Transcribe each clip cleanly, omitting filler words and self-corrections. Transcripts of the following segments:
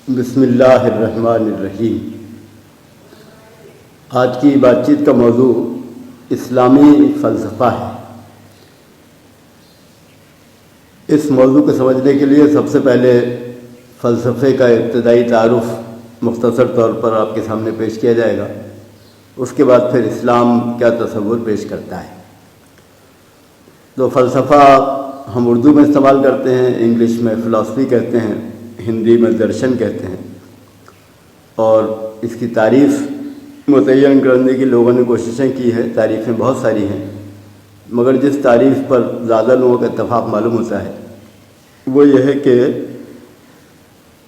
بسم اللہ الرحمن الرحیم۔ آج کی بات چیت کا موضوع اسلامی فلسفہ ہے۔ اس موضوع کو سمجھنے کے لیے سب سے پہلے فلسفے کا ابتدائی تعارف مختصر طور پر آپ کے سامنے پیش کیا جائے گا۔ اس کے بعد پھر اسلام کیا تصور پیش کرتا ہے۔ تو فلسفہ ہم اردو میں استعمال کرتے ہیں، انگلش میں فلاسفی کہتے ہیں، ہندی میں درشن کہتے ہیں، اور اس کی تعریف متعین کرنے کی لوگوں نے کوششیں کی ہے۔ تعریفیں بہت ساری ہیں، مگر جس تعریف پر زیادہ لوگوں کا اتفاق معلوم ہوتا ہے وہ یہ ہے کہ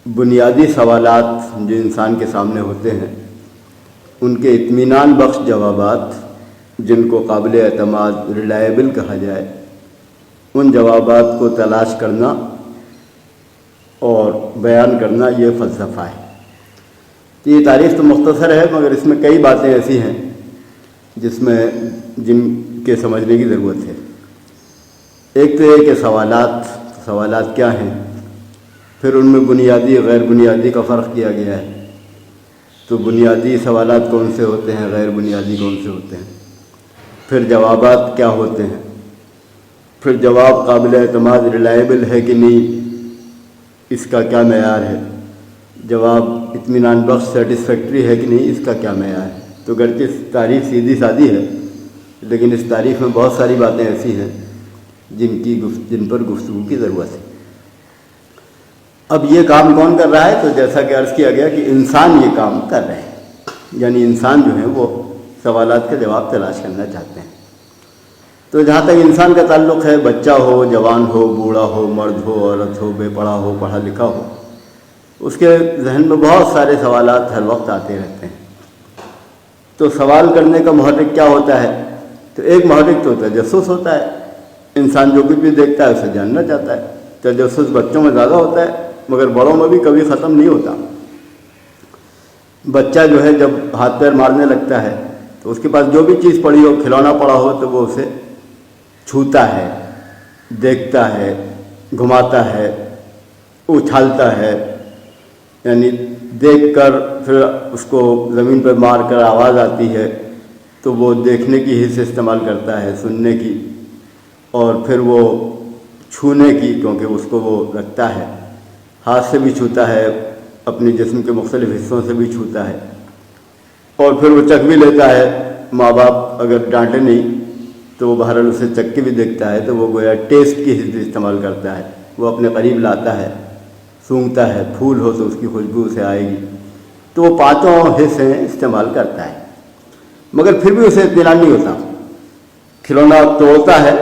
بنیادی سوالات جو انسان کے سامنے ہوتے ہیں ان کے اطمینان بخش جوابات، جن کو قابل اعتماد ریلائبل کہا جائے، ان جوابات کو تلاش کرنا اور بیان کرنا یہ فلسفہ ہے۔ تو یہ تعریف تو مختصر ہے، مگر اس میں کئی باتیں ایسی ہیں جن کے سمجھنے کی ضرورت ہے۔ ایک تو یہ کہ سوالات کیا ہیں، پھر ان میں بنیادی غیر بنیادی کا فرق کیا گیا ہے۔ تو بنیادی سوالات کون سے ہوتے ہیں، غیر بنیادی کون سے ہوتے ہیں، پھر جوابات کیا ہوتے ہیں، پھر جواب قابل اعتماد ریلائبل ہے کہ نہیں، اس کا کیا معیار ہے، جواب اطمینان بخش سیٹسفیکٹری ہے کہ نہیں، اس کا کیا معیار ہے۔ تو گرچہ تعریف سیدھی سادی ہے، لیکن اس تعریف میں بہت ساری باتیں ایسی ہیں جن پر گفتگو کی ضرورت ہے۔ اب یہ کام کون کر رہا ہے؟ تو جیسا کہ عرض کیا گیا کہ انسان یہ کام کر رہے ہیں، یعنی انسان جو ہیں وہ سوالات کے جواب تلاش کرنا چاہتے ہیں۔ تو جہاں تک انسان کا تعلق ہے، بچہ ہو، جوان ہو، بوڑھا ہو، مرد ہو، عورت ہو، بے پڑھا ہو، پڑھا لکھا ہو، اس کے ذہن میں بہت سارے سوالات ہر وقت آتے رہتے ہیں۔ تو سوال کرنے کا محرک کیا ہوتا ہے؟ تو ایک محرک تو تجسس ہوتا ہے، انسان جو کچھ بھی دیکھتا ہے اسے جاننا چاہتا ہے۔ تجسس بچوں میں زیادہ ہوتا ہے، مگر بڑوں میں بھی کبھی ختم نہیں ہوتا۔ بچہ جو ہے جب ہاتھ پیر مارنے لگتا ہے تو اس کے پاس جو بھی چیز پڑی ہو، کھلونا پڑا ہو، تو وہ اسے چھوتا ہے، دیکھتا ہے، گھماتا ہے، اچھالتا ہے، یعنی دیکھ کر پھر اس کو زمین پر مار کر آواز آتی ہے تو وہ دیکھنے کی حص استعمال کرتا ہے، سننے کی، اور پھر وہ چھونے کی، کیونکہ اس کو وہ رکھتا ہے، ہاتھ سے بھی چھوتا ہے، اپنے جسم کے مختلف حصوں سے بھی چھوتا ہے، اور پھر وہ چکھ بھی لیتا ہے۔ ماں باپ اگر ڈانٹے نہیں تو وہ بہرحال اسے چکھ کے بھی دیکھتا ہے، تو وہ گویا ٹیسٹ کی حص استعمال کرتا ہے، وہ اپنے قریب لاتا ہے، سونگھتا ہے، پھول ہو تو اس کی خوشبو اسے آئے گی، تو وہ پانچوں حصے استعمال کرتا ہے۔ مگر پھر بھی اسے اطمینان نہیں ہوتا۔ کھلونا توڑتا ہے،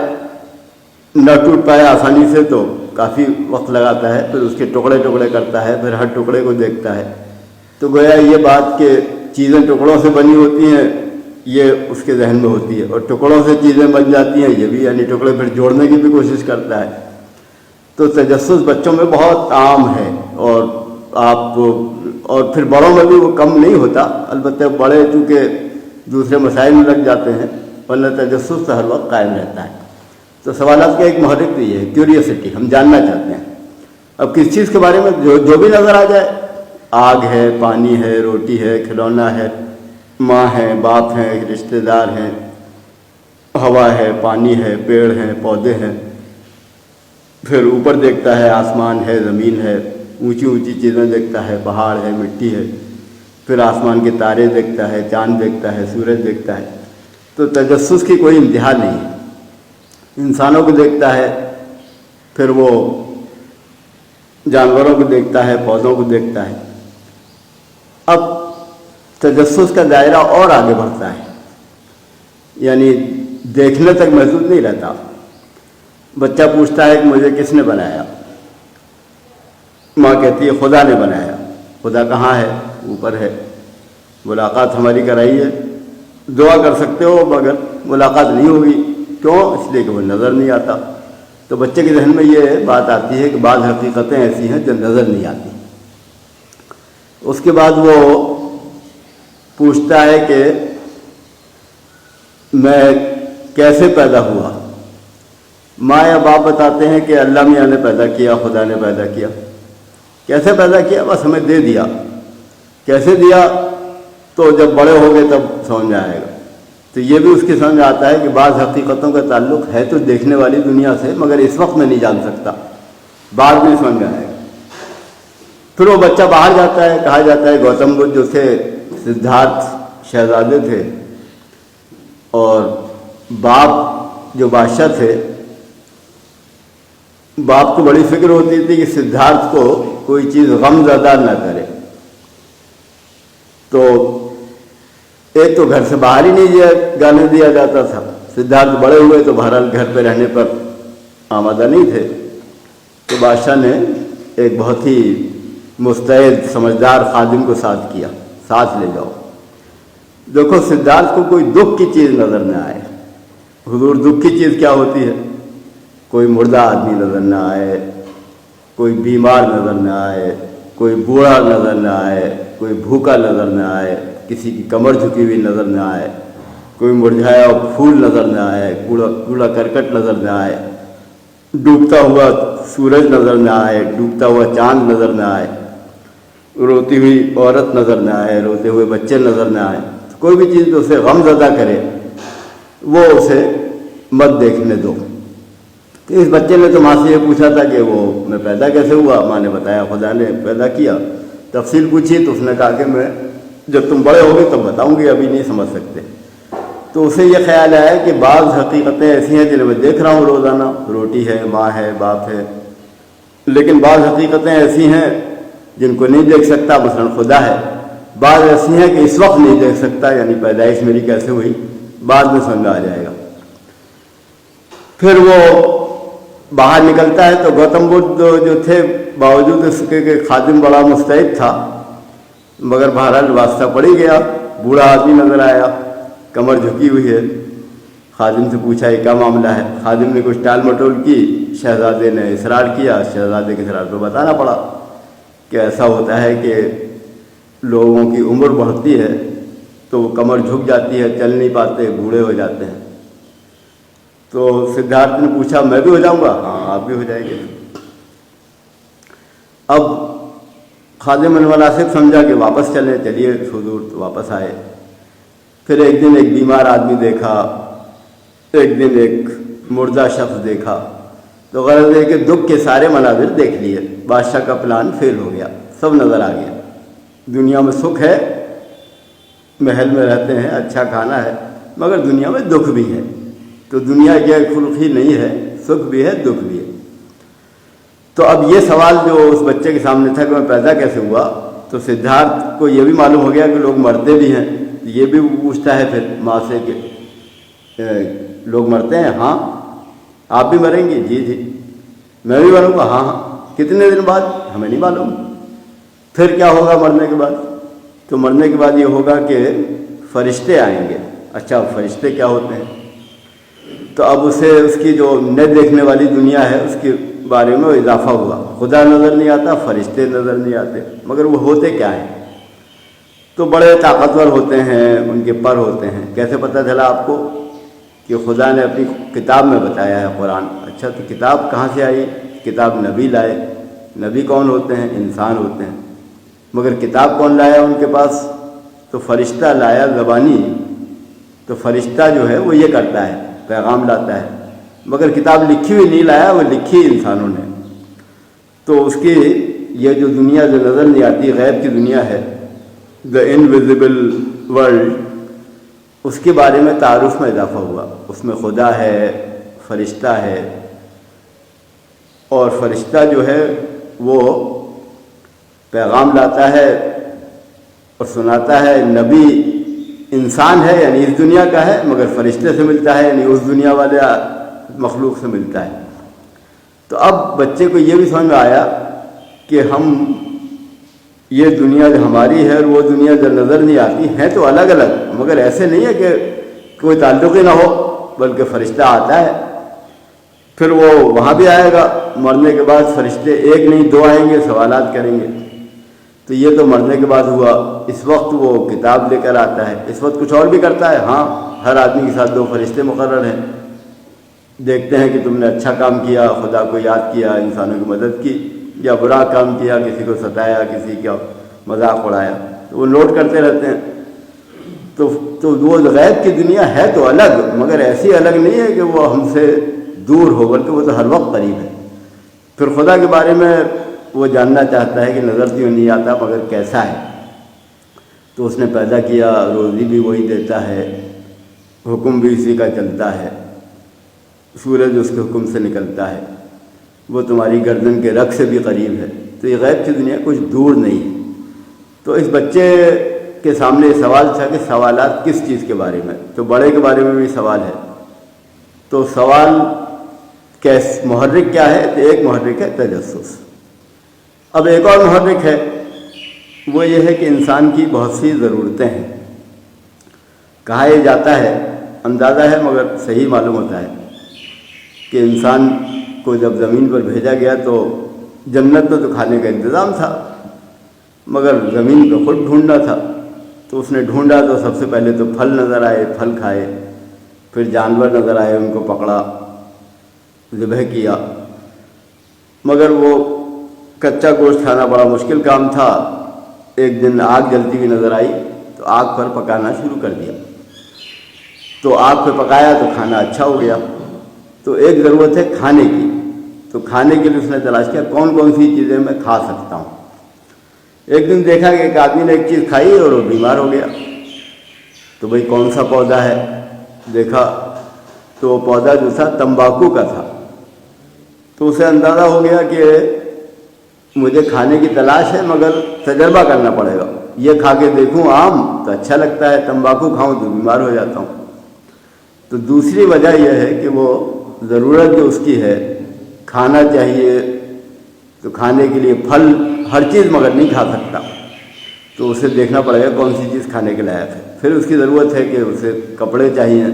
نہ ٹوٹ پائے آسانی سے تو کافی وقت لگاتا ہے، پھر اس کے ٹکڑے ٹکڑے کرتا ہے، پھر ہر ٹکڑے کو دیکھتا ہے۔ تو گویا یہ بات کہ چیزیں ٹکڑوں سے بنی ہوتی ہیں یہ اس کے ذہن میں ہوتی ہے، اور ٹکڑوں سے چیزیں بن جاتی ہیں یہ بھی، یعنی ٹکڑے پھر جوڑنے کی بھی کوشش کرتا ہے۔ تو تجسس بچوں میں بہت عام ہے، اور پھر بڑوں میں بھی وہ کم نہیں ہوتا، البتہ بڑے چونکہ دوسرے مسائل میں لگ جاتے ہیں، ورنہ تجسس تو ہر وقت قائم رہتا ہے۔ تو سوالات کا ایک محرک بھی ہے، کیوریوسٹی، ہم جاننا چاہتے ہیں۔ اب کس چیز کے بارے میں جو بھی نظر آ جائے، آگ ہے، پانی ہے، روٹی ہے، کھلونا ہے، ماں ہے، باپ ہیں، رشتہ دار ہیں، ہوا ہے، پانی ہے، پیڑ ہیں، پودے ہیں، پھر اوپر دیکھتا ہے، آسمان ہے، زمین ہے، اونچی اونچی چیزیں دیکھتا ہے، پہاڑ ہے، مٹی ہے، پھر آسمان کے تارے دیکھتا ہے، چاند دیکھتا ہے، سورج دیکھتا ہے۔ تو تجسس کی کوئی انتہا نہیں ہے۔ انسانوں کو دیکھتا ہے، پھر وہ جانوروں کو دیکھتا ہے، پودوں کو دیکھتا ہے۔ اب تجسس کا دائرہ اور آگے بڑھتا ہے، یعنی دیکھنے تک محدود نہیں رہتا۔ بچہ پوچھتا ہے کہ مجھے کس نے بنایا؟ ماں کہتی ہے خدا نے بنایا۔ خدا کہاں ہے؟ اوپر ہے۔ ملاقات ہماری کرائی ہے، دعا کر سکتے ہو مگر ملاقات نہیں ہوگی۔ کیوں؟ اس لیے کہ وہ نظر نہیں آتا۔ تو بچے کے ذہن میں یہ بات آتی ہے کہ بعض حقیقتیں ایسی ہیں جو نظر نہیں آتی۔ اس کے بعد وہ پوچھتا ہے کہ میں کیسے پیدا ہوا؟ ماں یا باپ بتاتے ہیں کہ اللہ میاں نے پیدا کیا، خدا نے پیدا کیا۔ کیسے پیدا کیا؟ بس ہمیں دے دیا. کیسے دیا تو جب بڑے ہو گئے تب سمجھ میں آئے گا. تو یہ بھی اس کی سمجھ میں آتا ہے کہ بعض حقیقتوں کا تعلق ہے تو دیکھنے والی دنیا سے، مگر اس وقت میں نہیں جان سکتا، بعد میں سمجھ میں آئے گا. پھر وہ بچہ باہر جاتا ہے. کہا جاتا ہے گوتم بدھ جو تھے سدھارتھ شہزادے تھے، اور باپ جو بادشاہ تھے، باپ کو بڑی فکر ہوتی تھی کہ سدھارتھ کو کوئی چیز غم زدہ نہ کرے. تو ایک تو گھر سے باہر ہی نہیں جانے دیا جاتا تھا. سدھارتھ بڑے ہوئے تو بہرحال گھر پہ رہنے پر آمادہ نہیں تھے. تو بادشاہ نے ایک بہت ہی مستعد سمجھدار خادم کو ساتھ کیا، ساتھ لے جاؤ. دیکھو سدھارتھ کو کوئی دکھ کی چیز نظر نہ آئے. حضور دکھ کی چیز کیا ہوتی ہے؟ کوئی مردہ آدمی نظر نہ آئے، کوئی بیمار نظر نہ آئے، کوئی بوڑھا نظر نہ آئے، کوئی بھوکا نظر نہ آئے، کسی کی کمر جھکی ہوئی نظر نہ آئے، کوئی مرجھایا پھول نظر نہ آئے، کوڑا کرکٹ نظر نہ آئے، ڈوبتا ہوا سورج نظر نہ آئے، ڈوبتا ہوا چاند نظر نہ آئے، روتی ہوئی عورت نظر نہ آئے، روتے ہوئے بچے نظر نہ آئے. کوئی بھی چیز اسے غم زدہ کرے وہ اسے مت دیکھنے دو. تو اس بچے نے تو ماں سے یہ پوچھا تھا کہ وہ میں پیدا کیسے ہوا؟ ماں نے بتایا خدا نے پیدا کیا. تفصیل پوچھی تو اس نے کہا کہ میں جب تم بڑے ہوگے تب بتاؤں گی، ابھی نہیں سمجھ سکتے. تو اسے یہ خیال آیا کہ بعض حقیقتیں ایسی ہیں جنہیں میں دیکھ رہا ہوں روزانہ، روٹی ہے، ماں ہے، باپ ہے، لیکن بعض حقیقتیں ایسی ہیں جن کو نہیں دیکھ سکتا، مثلا خدا ہے. بعض ایسی ہیں کہ اس وقت نہیں دیکھ سکتا، یعنی پیدائش میری کیسے ہوئی بعد میں سمجھ آ جائے گا. پھر وہ باہر نکلتا ہے تو گوتم بدھ جو تھے باوجود اس کے کہ خادم بڑا مستعد تھا، مگر بہرحال واسطہ پڑ ہی گیا. بوڑھا آدمی نظر آیا، کمر جھکی ہوئی ہے. خادم سے پوچھا یہ کیا معاملہ ہے؟ خادم نے کچھ ٹال مٹول کی، شہزادے نے اصرار کیا. شہزادے کے اصرار پہ بتانا پڑا کہ ایسا ہوتا ہے کہ لوگوں کی عمر بڑھتی ہے تو وہ کمر جھک جاتی ہے، چل نہیں پاتے، بوڑھے ہو جاتے ہیں. تو سدھارتھ نے پوچھا میں بھی ہو جاؤں گا؟ ہاں آپ بھی ہو جائیں گے. اب خادم المناسب سمجھا کہ واپس چلیں، چلیے حضور. تو واپس آئے. پھر ایک دن ایک بیمار آدمی دیکھا، ایک دن ایک مردہ شخص دیکھا. تو غرض ہے کہ دکھ کے سارے مناظر دیکھ لیے. بادشاہ کا پلان فیل ہو گیا، سب نظر آ گیا. دنیا میں سکھ ہے، محل میں رہتے ہیں، اچھا کھانا ہے، مگر دنیا میں دکھ بھی ہے. تو دنیا یہ خلقی نہیں ہے، سکھ بھی ہے، دکھ بھی ہے. تو اب یہ سوال جو اس بچے کے سامنے تھا کہ میں پیدا کیسے ہوا، تو سدھارتھ کو یہ بھی معلوم ہو گیا کہ لوگ مرتے بھی ہیں. یہ بھی پوچھتا ہے پھر ماں سے کہ لوگ مرتے ہیں؟ ہاں. آپ بھی مریں گی؟ جی جی. میں بھی مروں گا؟ ہاں ہاں. کتنے دن بعد؟ ہمیں نہیں معلوم. پھر کیا ہوگا مرنے کے بعد؟ تو مرنے کے بعد یہ ہوگا کہ فرشتے آئیں گے. اچھا فرشتے کیا ہوتے ہیں؟ تو اب اسے اس کی جو نہ دیکھنے والی دنیا ہے اس کے بارے میں اضافہ ہوا. خدا نظر نہیں آتا، فرشتے نظر نہیں آتے، مگر وہ ہوتے کیا ہیں؟ تو بڑے طاقتور ہوتے ہیں، ان کے پر ہوتے ہیں. کیسے پتہ چلا آپ کو؟ کہ خدا نے اپنی کتاب میں بتایا ہے، قرآن. اچھا تو کتاب کہاں سے آئی؟ کتاب نبی لائے. نبی کون ہوتے ہیں؟ انسان ہوتے ہیں. مگر کتاب کون لایا ان کے پاس؟ تو فرشتہ لایا زبانی. تو فرشتہ جو ہے وہ یہ کرتا ہے، پیغام لاتا ہے، مگر کتاب لکھی ہوئی نہیں لایا، وہ لکھی انسانوں نے. تو اس کی یہ جو دنیا جو نظر نہیں آتی، غیب کی دنیا ہے، دا انویزیبل ورلڈ، اس کے بارے میں تعارف میں اضافہ ہوا. اس میں خدا ہے، فرشتہ ہے، اور فرشتہ جو ہے وہ پیغام لاتا ہے اور سناتا ہے. نبی انسان ہے، یعنی اس دنیا کا ہے، مگر فرشتے سے ملتا ہے، یعنی اس دنیا والے مخلوق سے ملتا ہے. تو اب بچے کو یہ بھی سمجھ میں آیا کہ ہم یہ دنیا جو ہماری ہے اور وہ دنیا جو نظر نہیں آتی ہیں تو الگ الگ، مگر ایسے نہیں ہے کہ کوئی تعلق ہی نہ ہو، بلکہ فرشتہ آتا ہے. پھر وہ وہاں بھی آئے گا. مرنے کے بعد فرشتے ایک نہیں دو آئیں گے، سوالات کریں گے. تو یہ تو مرنے کے بعد ہوا. اس وقت وہ کتاب لے کر آتا ہے. اس وقت کچھ اور بھی کرتا ہے. ہاں، ہر آدمی کے ساتھ 2 فرشتے مقرر ہیں. دیکھتے ہیں کہ تم نے اچھا کام کیا، خدا کو یاد کیا، انسانوں کی مدد کی. یا برا کام کیا، کسی کو ستایا، کسی کا مذاق اڑایا، تو وہ نوٹ کرتے رہتے ہیں۔ تو وہ غیب کی دنیا ہے تو الگ، مگر ایسی الگ نہیں ہے کہ وہ ہم سے دور ہو، بلکہ وہ تو ہر وقت قریب ہے۔ پھر خدا کے بارے میں وہ جاننا چاہتا ہے کہ نظر تو نہیں آتا مگر کیسا ہے۔ تو اس نے پیدا کیا، روزی بھی وہی دیتا ہے، حکم بھی اسی کا چلتا ہے، سورج اس کے حکم سے نکلتا ہے، وہ تمہاری گردن کے رگ سے بھی قریب ہے۔ تو یہ غیب کی دنیا کچھ دور نہیں ہے۔ تو اس بچے کے سامنے سوال تھا کہ سوالات کس چیز کے بارے میں؟ تو بڑے کے بارے میں بھی سوال ہے۔ تو سوال محرک کیا ہے؟ تو ایک محرک ہے تجسس۔ اب ایک اور محرک ہے، وہ یہ ہے کہ انسان کی بہت سی ضرورتیں ہیں۔ کہا یہ جاتا ہے، اندازہ ہے مگر صحیح معلوم ہوتا ہے کہ انسان کو جب زمین پر بھیجا گیا تو جنت میں تو کھانے کا انتظام تھا، مگر زمین کو خود ڈھونڈنا تھا۔ تو اس نے ڈھونڈا تو سب سے پہلے تو پھل نظر آئے، پھل کھائے، پھر جانور نظر آئے، ان کو پکڑا، ذبح کیا، مگر وہ کچا گوشت کھانا بڑا مشکل کام تھا۔ ایک دن آگ جلتی ہوئی نظر آئی تو آگ پر پکانا شروع کر دیا، تو آگ پہ پکایا تو کھانا اچھا ہو گیا۔ تو ایک ضرورت ہے کھانے کی، تو کھانے کے لیے اس نے تلاش کیا کون کون سی چیزیں میں کھا سکتا ہوں۔ ایک دن دیکھا کہ ایک آدمی نے ایک چیز کھائی اور وہ بیمار ہو گیا، تو بھئی کون سا پودا ہے؟ دیکھا تو وہ پودا جو تھا تمباکو کا تھا۔ تو اسے اندازہ ہو گیا کہ مجھے کھانے کی تلاش ہے مگر تجربہ کرنا پڑے گا، یہ کھا کے دیکھوں آم تو اچھا لگتا ہے، تمباکو کھاؤں تو بیمار ہو جاتا ہوں۔ تو دوسری وجہ یہ ہے کہ وہ ضرورت جو اس کی ہے، کھانا چاہیے، تو کھانے کے لیے پھل ہر چیز مگر نہیں کھا سکتا، تو اسے دیکھنا پڑے گا کون سی چیز کھانے کے لائق ہے۔ پھر اس کی ضرورت ہے کہ اسے کپڑے چاہیے،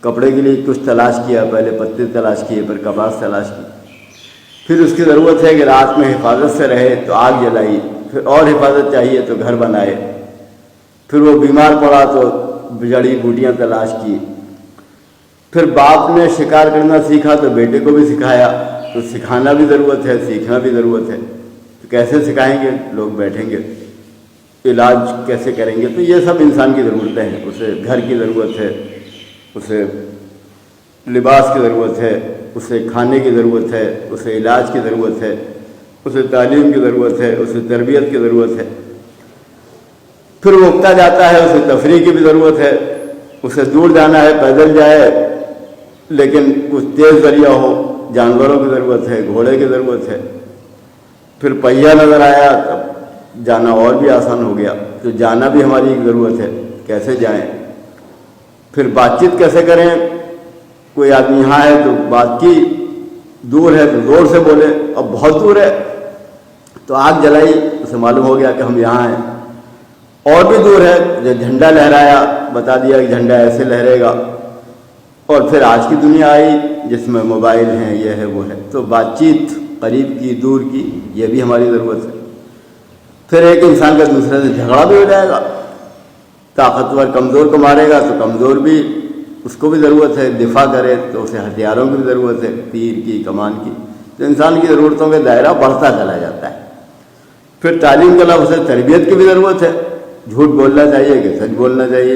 کپڑے کے لیے کچھ تلاش کیا، پہلے پتے تلاش کیے، پھر کپاس تلاش کی۔ پھر اس کی ضرورت ہے کہ رات میں حفاظت سے رہے تو آگ جلائی، پھر اور حفاظت چاہیے تو گھر بنائے، پھر وہ بیمار پڑا تو جڑی بوٹیاں تلاش کی، پھر باپ نے شکار کرنا سیکھا تو بیٹے کو بھی سکھایا، تو سکھانا بھی ضرورت ہے، سیکھنا بھی ضرورت ہے۔ تو کیسے سکھائیں گے؟ لوگ بیٹھیں گے، علاج کیسے کریں گے؟ تو یہ سب انسان کی ضرورتیں ہیں۔ اسے گھر کی ضرورت ہے، اسے لباس کی ضرورت ہے، اسے کھانے کی ضرورت ہے، اسے علاج کی ضرورت ہے، اسے تعلیم کی ضرورت ہے، اسے تربیت کی ضرورت ہے۔ پھر وہ اگتا جاتا ہے، اسے تفریح کی بھی ضرورت ہے، اسے دور جانا ہے پیدل جائے لیکن کچھ تیز ذریعہ ہو، جانوروں کی ضرورت ہے، گھوڑے کی ضرورت ہے۔ پھر پہیہ نظر آیا تب جانا اور بھی آسان ہو گیا، تو جانا بھی ہماری ایک ضرورت ہے، کیسے جائیں؟ پھر بات چیت کیسے کریں؟ کوئی آدمی یہاں ہے تو بات کی، دور ہے تو زور سے بولے، اب بہت دور ہے تو آگ جلائی، اسے معلوم ہو گیا کہ ہم یہاں ہیں۔ اور بھی دور ہے، جو جھنڈا لہرایا، بتا دیا کہ جھنڈا ایسے لہرے گا۔ اور پھر آج کی دنیا آئی جس میں موبائل ہیں، یہ ہے وہ ہے، تو بات چیت قریب کی دور کی یہ بھی ہماری ضرورت ہے۔ پھر ایک انسان کا دوسرے سے جھگڑا بھی ہو جائے گا، طاقتور کمزور کو مارے گا تو کمزور بھی اس کو بھی ضرورت ہے، دفاع کرے تو اسے ہتھیاروں کی بھی ضرورت ہے، تیر کی، کمان کی۔ تو انسان کی ضرورتوں کا دائرہ بڑھتا چلا جاتا ہے۔ پھر تعلیم کے علاوہ اسے تربیت کی بھی ضرورت ہے، جھوٹ بولنا چاہیے کہ سچ بولنا چاہیے۔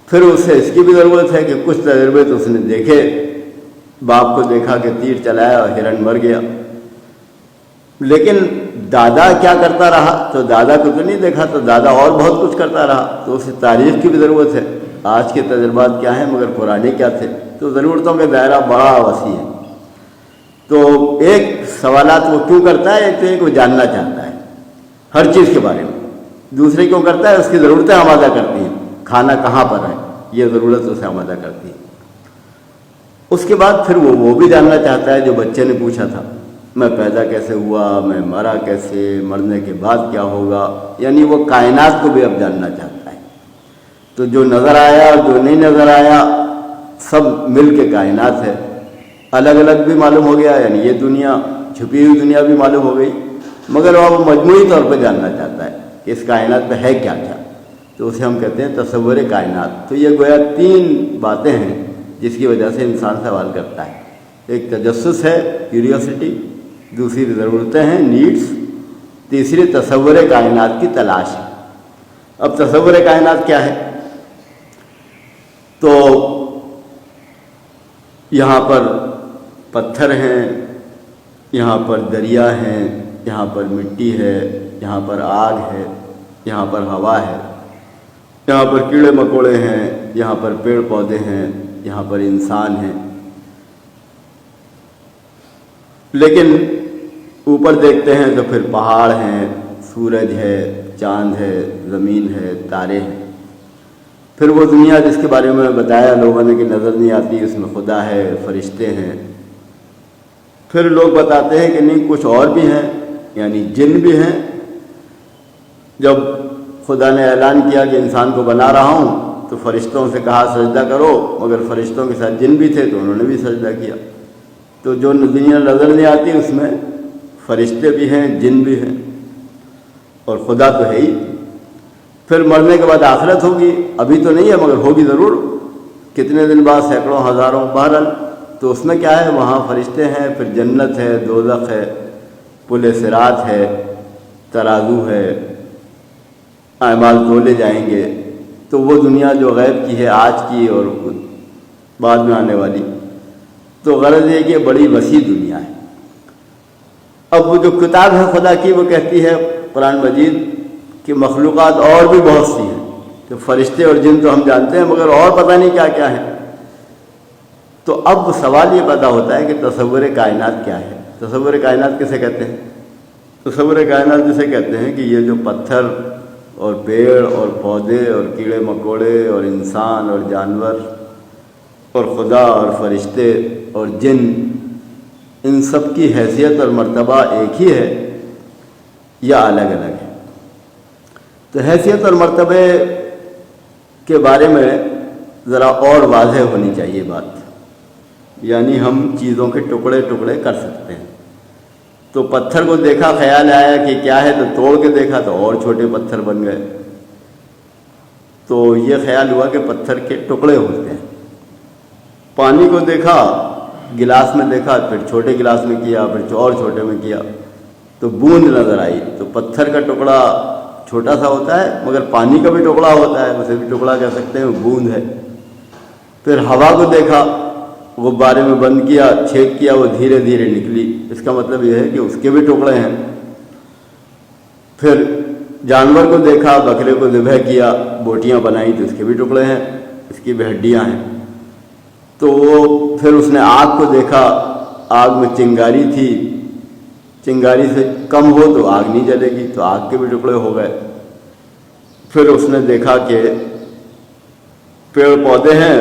پھر اسے اس کی بھی ضرورت ہے کہ کچھ تجربے تو اس نے دیکھے، باپ کو دیکھا کہ تیر چلایا اور ہرن مر گیا، لیکن دادا کیا کرتا رہا؟ تو دادا کو تو نہیں دیکھا، تو دادا اور بہت کچھ کرتا رہا، تو اسے تاریخ کی بھی ضرورت ہے، آج کے تجربات کیا ہیں مگر پرانے کیا تھے۔ تو ضرورتوں کا دائرہ بڑا وسیع ہے۔ تو ایک سوالات وہ کیوں کرتا ہے؟ ایک تو ایک وہ جاننا چاہتا ہے ہر چیز کے بارے میں۔ دوسرے کیوں کرتا ہے؟ اس کی ضرورتیں آمادہ کرتی ہیں، کھانا کہاں پر ہے یہ ضرورت اسے آمادہ کرتی ہے۔ اس کے بعد پھر وہ بھی جاننا چاہتا ہے جو بچے نے پوچھا تھا، میں پیدا کیسے ہوا، میں مرا کیسے، مرنے کے بعد کیا ہوگا، یعنی وہ کائنات کو بھی اب جاننا چاہتا ہے۔ تو جو نظر آیا اور جو نہیں نظر آیا سب مل کے کائنات ہے۔ الگ الگ بھی معلوم ہو گیا، یعنی یہ دنیا، چھپی ہوئی دنیا بھی معلوم ہو گئی، مگر وہ مجموعی طور پہ جاننا چاہتا ہے کہ اس کائنات میں ہے کیا کیا۔ تو اسے ہم کہتے ہیں تصور کائنات۔ تو یہ گویا 3 باتیں ہیں جس کی وجہ سے انسان سوال کرتا ہے۔ ایک تجسس ہے، کیوریوسٹی، دوسری ضرورتیں ہیں، نیڈس، تیسری تصور کائنات کی تلاش ہے۔ اب تصور کائنات کیا ہے؟ تو یہاں پر پتھر ہیں، یہاں پر دریا ہیں، یہاں پر مٹی ہے، یہاں پر آگ ہے، یہاں پر ہوا ہے، یہاں پر کیڑے مکوڑے ہیں، یہاں پر پیڑ پودے ہیں، یہاں پر انسان ہیں۔ لیکن اوپر دیکھتے ہیں تو پھر پہاڑ ہیں، سورج ہے، چاند ہے، زمین ہے، تارے ہیں۔ پھر وہ دنیا جس کے بارے میں بتایا لوگوں نے کہ نظر نہیں آتی، اس میں خدا ہے، فرشتے ہیں۔ پھر لوگ بتاتے ہیں کہ نہیں، کچھ اور بھی ہیں، یعنی جن بھی ہیں۔ جب خدا نے اعلان کیا کہ انسان کو بنا رہا ہوں تو فرشتوں سے کہا سجدہ کرو، مگر فرشتوں کے ساتھ جن بھی تھے تو انہوں نے بھی سجدہ کیا۔ تو جو دنیا نظر نہیں آتی اس میں فرشتے بھی ہیں، جن بھی ہیں، اور خدا تو ہے ہی۔ پھر مرنے کے بعد آخرت ہوگی، ابھی تو نہیں ہے مگر ہوگی ضرور، کتنے دن بعد، سینکڑوں، ہزاروں، بہرحال۔ تو اس میں کیا ہے؟ وہاں فرشتے ہیں، پھر جنت ہے، دوزخ ہے، پل صراط ہے، ترازو ہے، اعمال تولے جائیں گے۔ تو وہ دنیا جو غیب کی ہے، آج کی اور بعد میں آنے والی، تو غرض یہ کہ بڑی وسیع دنیا ہے۔ اب وہ جو کتاب ہے خدا کی، وہ کہتی ہے قرآن مجید کہ مخلوقات اور بھی بہت سی ہیں۔ تو فرشتے اور جن تو ہم جانتے ہیں، مگر اور پتہ نہیں کیا کیا ہے۔ تو اب سوال یہ پیدا ہوتا ہے کہ تصور کائنات کیا ہے؟ تصور کائنات کسے کہتے ہیں؟ تصور کائنات جسے کہتے ہیں کہ یہ جو پتھر اور پیڑ اور پودے اور کیڑے مکوڑے اور انسان اور جانور اور خدا اور فرشتے اور جن، ان سب کی حیثیت اور مرتبہ ایک ہی ہے یا الگ الگ ہے؟ تو حیثیت اور مرتبے کے بارے میں ذرا اور واضح ہونی چاہیے بات، یعنی ہم چیزوں کے ٹکڑے ٹکڑے کر سکتے ہیں۔ تو پتھر کو دیکھا، خیال آیا کہ کیا ہے، تو توڑ کے دیکھا تو اور چھوٹے پتھر بن گئے۔ تو یہ خیال ہوا کہ پتھر کے ٹکڑے ہوتے ہیں۔ پانی کو دیکھا، گلاس میں دیکھا، پھر چھوٹے گلاس میں کیا، پھر اور چھوٹے میں کیا، تو بوند نظر آئی۔ تو پتھر کا ٹکڑا چھوٹا سا ہوتا ہے، مگر پانی کا بھی ٹکڑا ہوتا ہے، اسے بھی ٹکڑا کہہ سکتے ہیں، بوند ہے۔ پھر ہوا کو دیکھا، غبارے میں بند کیا، چھید کیا، وہ دھیرے دھیرے نکلی، اس کا مطلب یہ ہے کہ اس کے بھی ٹکڑے ہیں۔ پھر جانور کو دیکھا، بکرے کو ذبح کیا، بوٹیاں بنائی، تو اس کے بھی ٹکڑے ہیں، اس کی بھی ہڈیاں ہیں۔ تو وہ پھر اس نے آگ کو دیکھا، آگ میں چنگاری تھی، چنگاری سے کم ہو تو آگ نہیں جلے گی، تو آگ کے بھی ٹکڑے ہو گئے۔ پھر اس نے دیکھا کہ پیڑ پودے ہیں،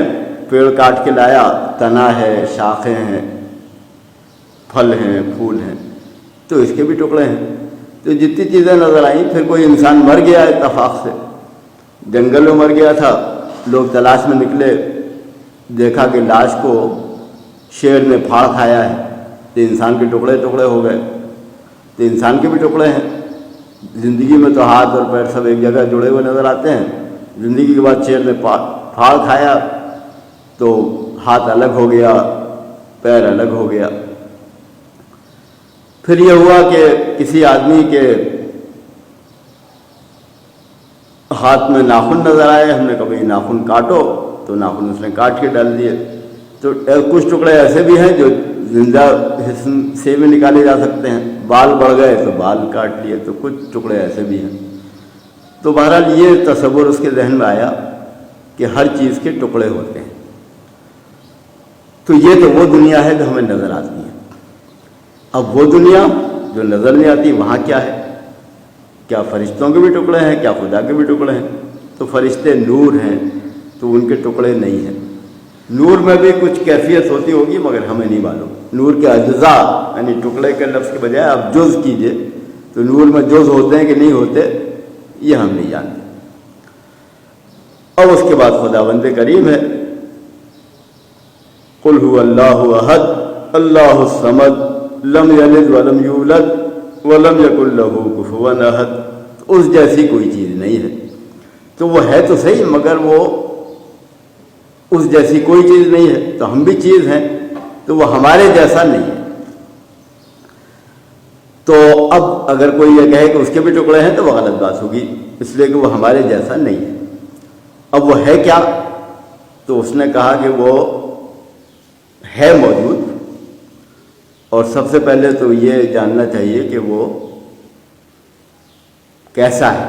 پیڑ کاٹ کے لایا، تنا ہے، شاخیں ہیں، پھل ہیں، پھول ہیں، تو اس کے بھی ٹکڑے ہیں۔ تو جتنی چیزیں نظر آئیں، پھر کوئی انسان مر گیا اتفاق سے، جنگل میں مر گیا تھا، لوگ تلاش میں نکلے، دیکھا کہ لاش کو شیر نے پھاڑ کھایا ہے، تو انسان کے ٹکڑے ٹکڑے ہو گئے۔ تو انسان کے بھی ٹکڑے ہیں۔ زندگی میں تو ہاتھ اور پیر سب ایک جگہ جڑے ہوئے نظر آتے ہیں، زندگی کے بعد شیر نے پھاڑ کھایا تو ہاتھ الگ ہو گیا، پیر الگ ہو گیا۔ پھر یہ ہوا کہ کسی آدمی کے ہاتھ میں ناخن نظر آئے، ہم نے کہا بھائی ناخن کاٹو، تو ناخن اس نے کاٹ کے ڈال دیے۔ تو کچھ ٹکڑے ایسے بھی ہیں جو زندہ حصن سے بھی نکالے جا سکتے ہیں، بال بڑھ گئے تو بال کاٹ لیے، تو کچھ ٹکڑے ایسے بھی ہیں۔ تو بہرحال یہ تصور اس کے ذہن میں آیا کہ ہر چیز کے ٹکڑے ہوتے ہیں۔ تو یہ تو وہ دنیا ہے جو ہمیں نظر آتی ہے۔ اب وہ دنیا جو نظر نہیں آتی، وہاں کیا ہے؟ کیا فرشتوں کے بھی ٹکڑے ہیں؟ کیا خدا کے بھی ٹکڑے ہیں؟ تو فرشتے نور ہیں، تو ان کے ٹکڑے نہیں ہیں۔ نور میں بھی کچھ کیفیت ہوتی ہوگی مگر ہمیں نہیں معلوم۔ نور کے اجزاء، یعنی ٹکڑے کے لفظ کے بجائے آپ جز کیجئے، تو نور میں جز ہوتے ہیں کہ نہیں ہوتے، یہ ہم نہیں جانتے۔ اور اس کے بعد خداوند کریم ہے، قل هو اللہ احد اللہ الصمد لم یلد ولم یولد ولم یکن لہ کفوا احد۔ اس جیسی کوئی چیز نہیں ہے۔ تو وہ ہے تو صحیح، مگر وہ اس جیسی کوئی چیز نہیں ہے۔ تو ہم بھی چیز ہیں، تو وہ ہمارے جیسا نہیں ہے۔ تو اب اگر کوئی یہ کہے کہ اس کے بھی ٹکڑے ہیں تو وہ غلط بات ہوگی، اس لیے کہ وہ ہمارے جیسا نہیں ہے۔ اب وہ ہے کیا؟ تو اس نے کہا کہ وہ ہے موجود، اور سب سے پہلے تو یہ جاننا چاہیے کہ وہ کیسا ہے۔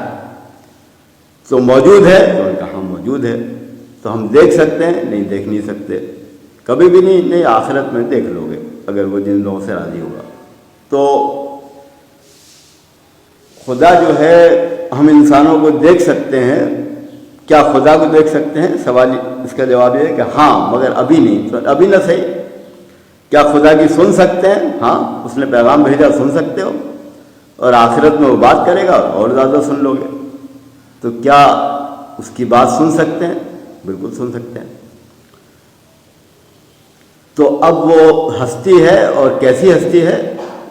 تو موجود ہے، تو ان کا ہم موجود ہے، تو ہم دیکھ سکتے ہیں؟ نہیں، دیکھ نہیں سکتے، کبھی بھی نہیں۔ نہیں، آخرت میں دیکھ لو گے اگر وہ جن لوگوں سے راضی ہوگا۔ تو خدا جو ہے، ہم انسانوں کو دیکھ سکتے ہیں، کیا خدا کو دیکھ سکتے ہیں؟ سوال اس کا جواب یہ ہے کہ ہاں، مگر ابھی نہیں، تو ابھی نہ صحیح۔ کیا خدا کی سن سکتے ہیں؟ ہاں، اس نے پیغام بھیجا، سن سکتے ہو، اور آخرت میں وہ بات کرے گا اور زیادہ سن لو گے۔ تو کیا اس کی بات سن سکتے ہیں؟ بالکل سن سکتے ہیں۔ تو اب وہ ہستی ہے، اور کیسی ہستی ہے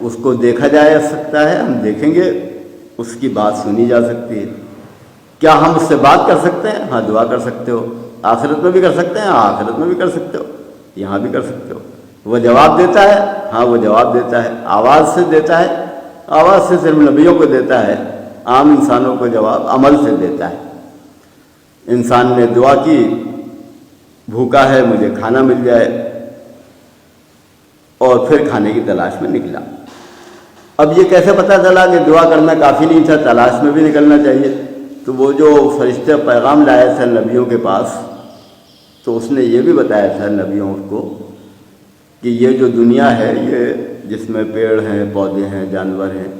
اس کو دیکھا جا سکتا ہے، ہم دیکھیں گے، اس کی بات سنی جا سکتی ہے۔ کیا ہم اس سے بات کر سکتے ہیں؟ ہاں، دعا کر سکتے ہو۔ آخرت میں بھی کر سکتے ہیں؟ ہاں، آخرت میں بھی کر سکتے ہو، یہاں بھی کر سکتے ہو۔ وہ جواب دیتا ہے؟ ہاں، وہ جواب دیتا ہے، آواز سے دیتا ہے۔ آواز سے صرف نبیوں کو دیتا ہے، عام انسانوں کو جواب عمل سے دیتا ہے۔ انسان نے دعا کی، بھوکا ہے، مجھے کھانا مل جائے، اور پھر کھانے کی تلاش میں نکلا۔ اب یہ کیسے پتہ چلا کہ دعا کرنا کافی نہیں تھا، تلاش میں بھی نکلنا چاہیے؟ تو وہ جو فرشتے پیغام لائے تھے نبیوں کے پاس، تو اس نے یہ بھی بتایا تھا نبیوں کو کہ یہ جو دنیا ہے، یہ جس میں پیڑ ہیں، پودے ہیں، جانور ہیں،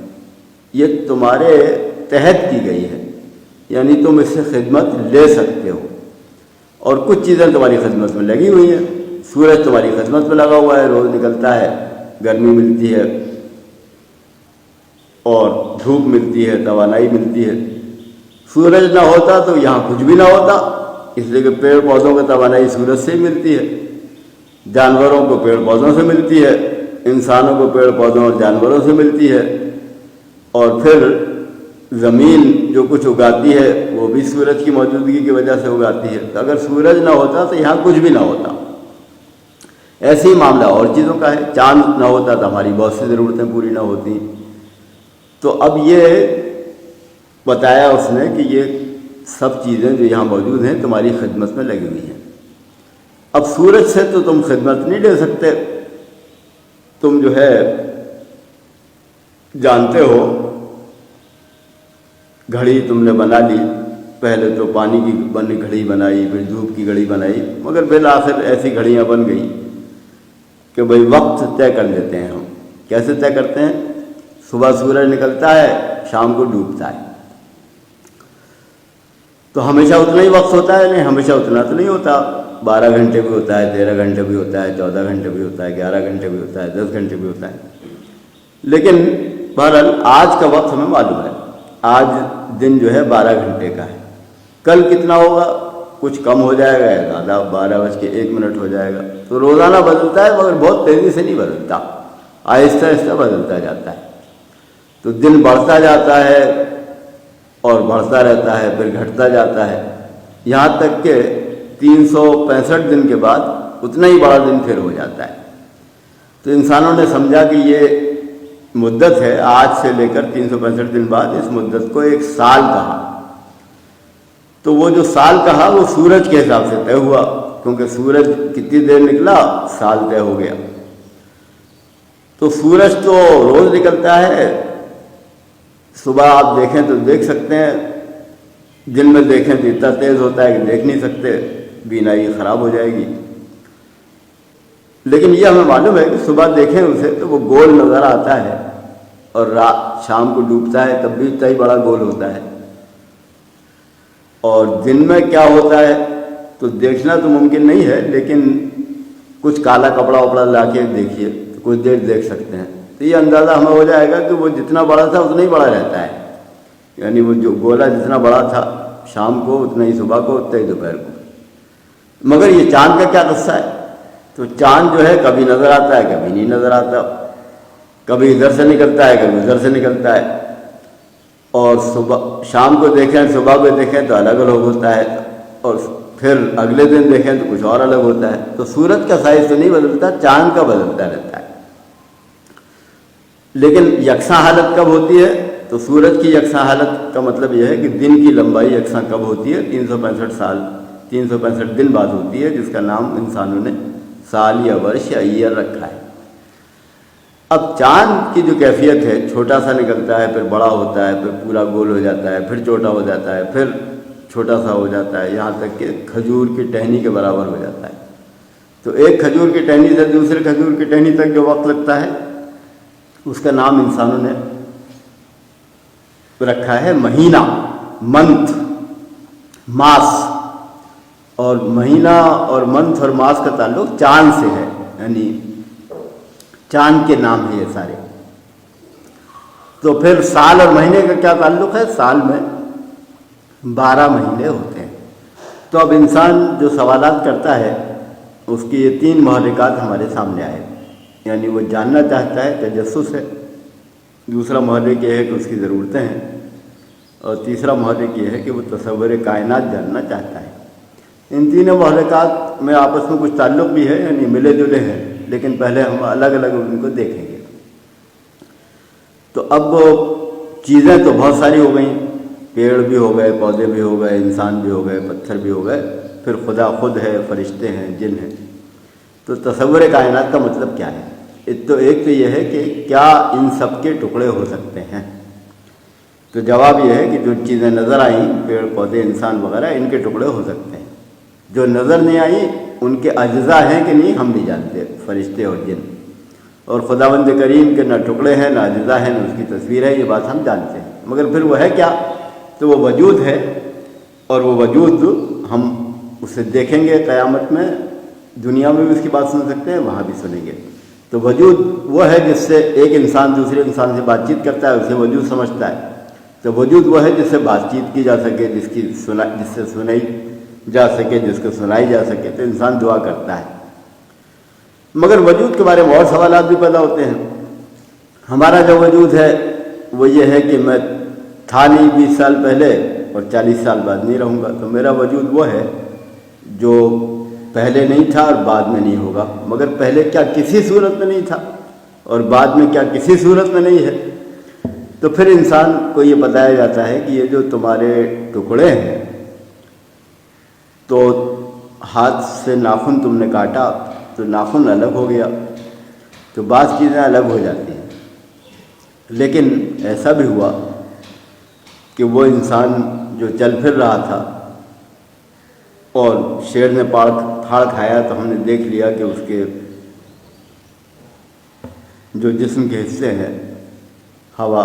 یہ تمہارے تحت کی گئی ہے، یعنی تم اس سے خدمت لے سکتے ہو، اور کچھ چیزیں تمہاری خدمت میں لگی ہوئی ہیں۔ سورج تمہاری خدمت میں لگا ہوا ہے، روز نکلتا ہے، گرمی ملتی ہے اور دھوپ ملتی ہے، توانائی ملتی ہے۔ سورج نہ ہوتا تو یہاں کچھ بھی نہ ہوتا، اس لیے کہ پیڑ پودوں کو توانائی سورج سے ہی ملتی ہے، جانوروں کو پیڑ پودوں سے ملتی ہے، انسانوں کو پیڑ پودوں اور جانوروں سے ملتی ہے، اور پھر زمین جو کچھ اگاتی ہے وہ بھی سورج کی موجودگی کی وجہ سے اگاتی ہے۔ تو اگر سورج نہ ہوتا تو یہاں کچھ بھی نہ ہوتا۔ ایسے ہی معاملہ اور چیزوں کا ہے، چاند نہ ہوتا تو ہماری بہت سی ضرورتیں پوری نہ ہوتی۔ تو اب یہ بتایا اس نے کہ یہ سب چیزیں جو یہاں موجود ہیں تمہاری خدمت میں لگی ہوئی ہیں۔ اب سورج سے تو تم خدمت نہیں لے سکتے، تم جو ہے جانتے ہو، گھڑی تم نے بنا لی، پہلے تو پانی کی گھڑی بنائی، پھر دھوپ کی گھڑی بنائی، مگر بالآخر ایسی گھڑیاں بن گئیں کہ بھئی وقت طے کر لیتے ہیں ہم۔ کیسے طے کرتے ہیں؟ صبح سورج نکلتا ہے، شام کو ڈوبتا ہے، تو ہمیشہ اتنا ہی وقت ہوتا ہے؟ نہیں، ہمیشہ اتنا تو نہیں ہوتا، 12 گھنٹے بھی ہوتا ہے، 13 گھنٹے بھی ہوتا ہے، 14 گھنٹے بھی ہوتا ہے، 11 گھنٹے بھی ہوتا ہے، 10 گھنٹے بھی ہوتا ہے۔ لیکن بہرحال آج کا وقت ہمیں معلوم ہے، آج دن جو ہے 12 گھنٹے کا ہے۔ کل کتنا ہوگا؟ کچھ کم ہو جائے گا یا زیادہ، 12:01 ہو جائے گا۔ تو روزانہ بدلتا ہے، مگر بہت تیزی سے نہیں بدلتا، آہستہ آہستہ بدلتا جاتا ہے۔ تو دن بڑھتا جاتا ہے اور بڑھتا رہتا ہے، پھر گھٹتا جاتا ہے، یہاں تک کہ 365 دن کے بعد اتنا ہی بڑا دن پھر ہو جاتا ہے۔ تو انسانوں نے سمجھا کہ یہ مدت ہے، آج سے لے کر 365 دن بعد، اس مدت کو ایک سال کہا۔ تو وہ جو سال کہا وہ سورج کے حساب سے طے ہوا، کیونکہ سورج کتنی دیر نکلا، سال طے ہو گیا۔ تو سورج تو روز نکلتا ہے، صبح آپ دیکھیں تو دیکھ سکتے ہیں، دن میں دیکھیں تو اتنا تیز ہوتا ہے کہ دیکھ نہیں سکتے، بینائی خراب ہو جائے گی۔ لیکن یہ ہمیں معلوم ہے کہ صبح دیکھیں اسے تو وہ گول نظر آتا ہے، اور رات شام کو ڈوبتا ہے تب بھی اتنا ہی بڑا گول ہوتا ہے۔ اور دن میں کیا ہوتا ہے تو دیکھنا تو ممکن نہیں ہے، لیکن کچھ کالا کپڑا وپڑا لا کے دیکھیے تو کچھ دیر دیکھ سکتے ہیں، تو یہ اندازہ ہمیں ہو جائے گا کہ وہ جتنا بڑا تھا اتنا ہی بڑا رہتا ہے، یعنی وہ جو گولا جتنا بڑا تھا شام کو اتنا ہی صبح کو، اتنا ہی دوپہر کو۔ مگر یہ چاند کا کیا قصہ ہے؟ تو چاند جو ہے کبھی نظر آتا ہے، کبھی نہیں نظر آتا، کبھی ادھر سے نکلتا ہے، کبھی ادھر سے نکلتا ہے، اور صبح شام کو دیکھیں صبح کو دیکھیں تو الگ الگ ہوتا ہے، اور پھر اگلے دن دیکھیں تو کچھ اور الگ ہوتا ہے۔ تو سورج کا سائز تو نہیں بدلتا، چاند کا بدلتا رہتا ہے۔ لیکن یکساں حالت کب ہوتی ہے؟ تو سورج کی یکساں حالت کا مطلب یہ ہے کہ دن کی لمبائی یکساں کب ہوتی ہے؟ 365 سال 365 دن بعد ہوتی ہے، جس کا نام انسانوں نے سال یا ورش یا ایئر رکھا ہے۔ اب چاند کی جو کیفیت ہے، چھوٹا سا نکلتا ہے، پھر بڑا ہوتا ہے، پھر پورا گول ہو جاتا ہے، پھر چھوٹا ہو جاتا ہے، پھر چھوٹا سا ہو جاتا ہے، یہاں تک کہ کھجور کی ٹہنی کے برابر ہو جاتا ہے۔ تو ایک کھجور کی ٹہنی سے دوسرے کھجور کی ٹہنی تک جو وقت لگتا ہے، اس کا نام انسانوں نے رکھا ہے مہینہ، منتھ، ماس۔ اور مہینہ اور منتھ اور ماس کا تعلق چاند سے ہے، یعنی چاند کے نام ہیں یہ سارے۔ تو پھر سال اور مہینے کا کیا تعلق ہے؟ سال میں 12 مہینے ہوتے ہیں۔ تو اب انسان جو سوالات کرتا ہے، اس کی یہ 3 محرکات ہمارے سامنے آئے، یعنی وہ جاننا چاہتا ہے، تجسس ہے، دوسرا محرک یہ ہے کہ اس کی ضرورتیں ہیں، اور تیسرا محرک یہ ہے کہ وہ تصور کائنات جاننا چاہتا ہے۔ ان تینوں محرکات میں آپس میں کچھ تعلق بھی ہے، یعنی ملے جلے ہیں، لیکن پہلے ہم الگ الگ ان کو دیکھیں گے۔ تو اب چیزیں تو بہت ساری ہو گئیں، پیڑ بھی ہو گئے، پودے بھی ہو گئے، انسان بھی ہو گئے، پتھر بھی ہو گئے، پھر خدا خود ہے، فرشتے ہیں، جن ہیں۔ تو تصور کائنات کا مطلب کیا ہے؟ ایک تو یہ ہے کہ کیا ان سب کے ٹکڑے ہو سکتے ہیں؟ تو جواب یہ ہے کہ جو چیزیں نظر آئیں، پیڑ پودے انسان وغیرہ، ان کے ٹکڑے ہو سکتے ہیں۔ جو نظر نہیں آئیں ان کے اجزاء ہیں کہ نہیں ہم نہیں جانتے، فرشتے اور جن۔ اور خداوند کریم کے نہ ٹکڑے ہیں، نہ اجزاء ہیں، نہ اس کی تصویر ہے، یہ بات ہم جانتے ہیں۔ مگر پھر وہ ہے کیا؟ تو وہ وجود ہے، اور وہ وجود ہم اسے دیکھیں گے قیامت میں، دنیا میں بھی اس کی بات سن سکتے ہیں، وہاں بھی سنیں گے۔ تو وجود وہ ہے جس سے ایک انسان دوسرے انسان سے بات چیت کرتا ہے، اسے وجود سمجھتا ہے۔ تو وجود وہ ہے جس سے بات چیت کی جا سکے، جس سے سنائی جا سکے، جس کو سنائی جا سکے۔ تو انسان دعا کرتا ہے۔ مگر وجود کے بارے میں اور سوالات بھی پیدا ہوتے ہیں۔ ہمارا جو وجود ہے وہ یہ ہے کہ میں تھا نہیں 20 سال پہلے اور 40 سال بعد نہیں رہوں گا۔ تو میرا وجود وہ ہے جو پہلے نہیں تھا اور بعد میں نہیں ہوگا۔ مگر پہلے کیا کسی صورت میں نہیں تھا، اور بعد میں کیا کسی صورت میں نہیں ہے؟ تو پھر انسان کو یہ بتایا جاتا ہے کہ یہ جو تمہارے ٹکڑے ہیں، تو ہاتھ سے ناخن تم نے کاٹا تو ناخن الگ ہو گیا، تو بعض چیزیں الگ ہو جاتی ہیں۔ لیکن ایسا بھی ہوا کہ وہ انسان جو چل پھر رہا تھا اور شیر نے پھاڑ کھایا، تو ہم نے دیکھ لیا کہ اس کے جو جسم کے حصے ہیں، ہوا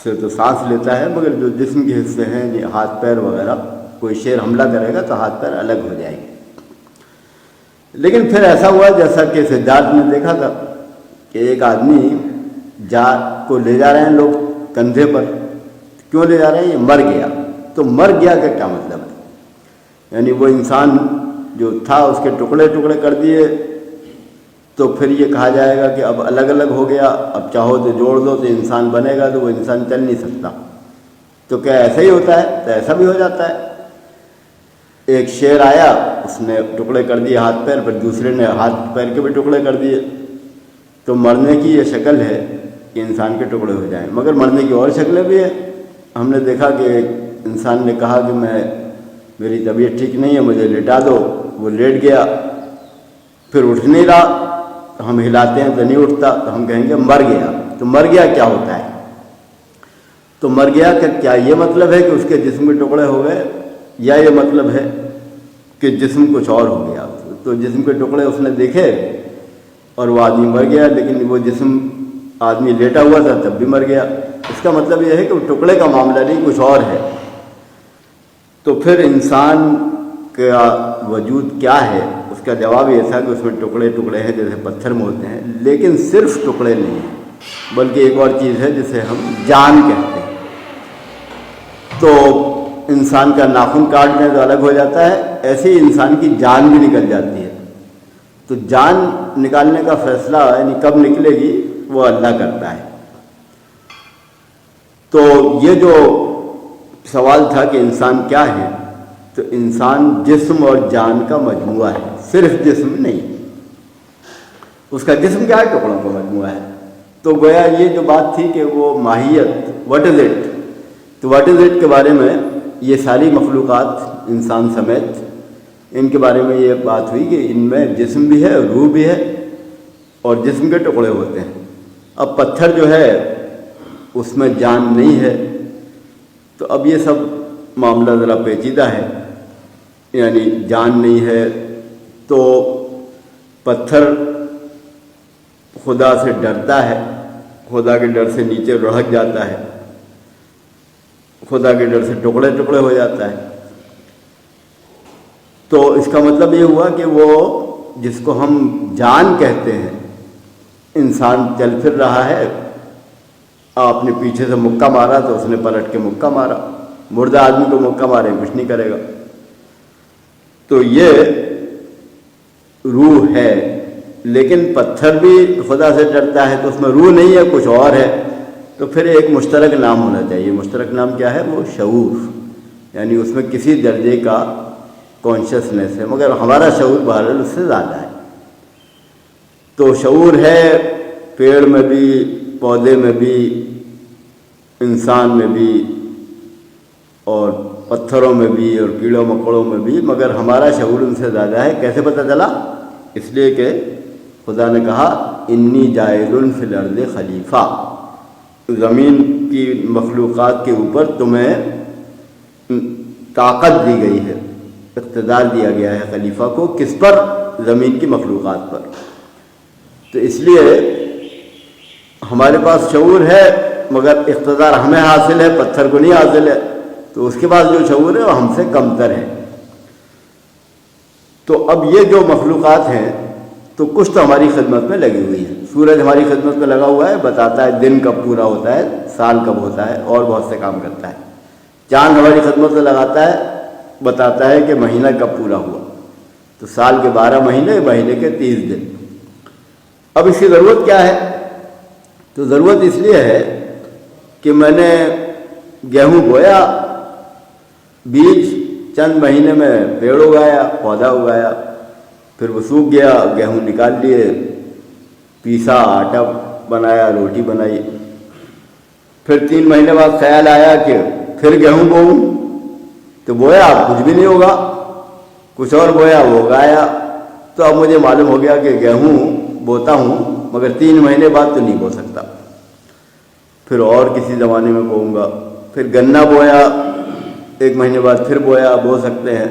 سے تو سانس لیتا ہے، مگر جو جسم کے حصے ہیں، یہ ہاتھ پیر وغیرہ، کوئی شیر حملہ کرے گا تو ہاتھ پیر الگ ہو جائیں گے۔ لیکن پھر ایسا ہوا جیسا کہ سجاد نے دیکھا تھا کہ ایک آدمی کو لے جا رہے ہیں لوگ کندھے پر۔ کیوں لے جا رہے ہیں؟ یہ مر گیا۔ تو مر گیا کا کیا مطلب ہے؟ یعنی وہ انسان جو تھا اس کے ٹکڑے ٹکڑے کر دیے، تو پھر یہ کہا جائے گا کہ اب الگ الگ ہو گیا، اب چاہو تو جوڑ دو تو انسان بنے گا، تو وہ انسان چل نہیں سکتا۔ تو کیا ایسا ہی ہوتا ہے؟ تو ایسا بھی ہو جاتا ہے۔ ایک شیر آیا، اس نے ٹکڑے کر دیے ہاتھ پیر، پھر دوسرے نے ہاتھ پیر کے بھی ٹکڑے کر دیے۔ تو مرنے کی یہ شکل ہے کہ انسان کے ٹکڑے ہو جائیں، مگر مرنے کی اور شکلیں بھی ہیں۔ ہم نے دیکھا کہ ایک انسان نے کہا کہ میری طبیعت ٹھیک نہیں ہے، مجھے لٹا دو۔ وہ لیٹ گیا، پھر اٹھ نہیں رہا، تو ہم ہلاتے ہیں تو نہیں اٹھتا، تو ہم کہیں گے مر گیا۔ تو مر گیا کیا ہوتا ہے؟ تو مر گیا کہ کیا یہ مطلب ہے کہ اس کے جسم کے ٹکڑے ہو گئے، یا یہ مطلب ہے کہ جسم کچھ اور ہو گیا؟ تو جسم کے ٹکڑے اس نے دیکھے اور وہ آدمی مر گیا، لیکن وہ جسم آدمی لیٹا ہوا تھا تب بھی مر گیا۔ اس کا مطلب یہ ہے کہ وہ ٹکڑے کا معاملہ نہیں، کچھ اور ہے۔ تو پھر انسان کا وجود کیا ہے؟ اس کا جواب یہ تھا کہ اس میں ٹکڑے ٹکڑے ہیں جیسے پتھر میں ہوتے ہیں، لیکن صرف ٹکڑے نہیں ہیں، بلکہ ایک اور چیز ہے جسے ہم جان کہتے ہیں۔ تو انسان کا ناخن کاٹ دیں تو الگ ہو جاتا ہے، ایسے ہی انسان کی جان بھی نکل جاتی ہے۔ تو جان نکالنے کا فیصلہ یعنی کب نکلے گی وہ اللہ کرتا ہے۔ تو یہ جو سوال تھا کہ انسان کیا ہے، تو انسان جسم اور جان کا مجموعہ ہے، صرف جسم نہیں۔ اس کا جسم کیا ہے؟ ٹکڑوں کا مجموعہ ہے۔ تو گویا یہ جو بات تھی کہ وہ ماہیت واٹ از اٹ، تو واٹ از اٹ کے بارے میں یہ ساری مخلوقات انسان سمیت ان کے بارے میں یہ بات ہوئی کہ ان میں جسم بھی ہے، روح بھی ہے، اور جسم کے ٹکڑے ہوتے ہیں۔ اب پتھر جو ہے اس میں جان نہیں ہے، تو اب یہ سب معاملہ ذرا پیچیدہ ہے، یعنی جان نہیں ہے تو پتھر خدا سے ڈرتا ہے، خدا کے ڈر سے نیچے لڑھک جاتا ہے، خدا کے ڈر سے ٹکڑے ٹکڑے ہو جاتا ہے۔ تو اس کا مطلب یہ ہوا کہ وہ جس کو ہم جان کہتے ہیں، انسان چل پھر رہا ہے، آپ نے پیچھے سے مکہ مارا تو اس نے پلٹ کے مکہ مارا، مردہ آدمی کو مکہ مارے کچھ نہیں کرے گا، تو یہ روح ہے۔ لیکن پتھر بھی خدا سے ڈرتا ہے تو اس میں روح نہیں ہے، کچھ اور ہے، تو پھر ایک مشترک نام ہونا چاہیے۔ مشترک نام کیا ہے؟ وہ شعور، یعنی اس میں کسی درجے کا کانشیسنیس ہے، مگر ہمارا شعور بہرحال اس سے زیادہ ہے۔ تو شعور ہے پیڑ میں بھی، پودے میں بھی، انسان میں بھی، اور پتھروں میں بھی، اور کیڑوں مکوڑوں میں بھی، مگر ہمارا شعور ان سے زیادہ ہے۔ کیسے پتہ چلا؟ اس لیے کہ خدا نے کہا انی جاعل فی الارض خلیفہ، زمین کی مخلوقات کے اوپر تمہیں طاقت دی گئی ہے، اقتدار دیا گیا ہے خلیفہ کو۔ کس پر؟ زمین کی مخلوقات پر۔ تو اس لیے ہمارے پاس شعور ہے مگر اقتدار ہمیں حاصل ہے، پتھر کو نہیں حاصل ہے، تو اس کے پاس جو شعور ہے وہ ہم سے کمتر ہے۔ تو اب یہ جو مخلوقات ہیں تو کچھ تو ہماری خدمت میں لگی ہوئی ہے۔ سورج ہماری خدمت میں لگا ہوا ہے، بتاتا ہے دن کب پورا ہوتا ہے، سال کب ہوتا ہے، اور بہت سے کام کرتا ہے۔ چاند ہماری خدمت میں لگاتا ہے، بتاتا ہے کہ مہینہ کب پورا ہوا، تو سال کے 12 مہینے، مہینے کے 30 دن۔ اب اس کی ضرورت کیا ہے؟ تو ضرورت اس لیے ہے کہ میں نے گیہوں بویا، بیج چند مہینے میں پیڑ اگایا، پودا اگایا، پھر وہ سوکھ گیا، گیہوں نکال لیے، پیسا، آٹا بنایا، روٹی بنائی، پھر 3 مہینے بعد خیال آیا کہ پھر گیہوں بوؤں، تو بویا، کچھ بھی نہیں ہوگا، کچھ اور بویا، وہ اگایا، تو اب مجھے معلوم ہو گیا کہ گیہوں بوتا ہوں مگر 3 مہینے بعد تو نہیں بو سکتا، پھر اور کسی زمانے میں بوؤں گا۔ پھر گنا بویا، 1 مہینے بعد پھر بویا، بو سکتے ہیں،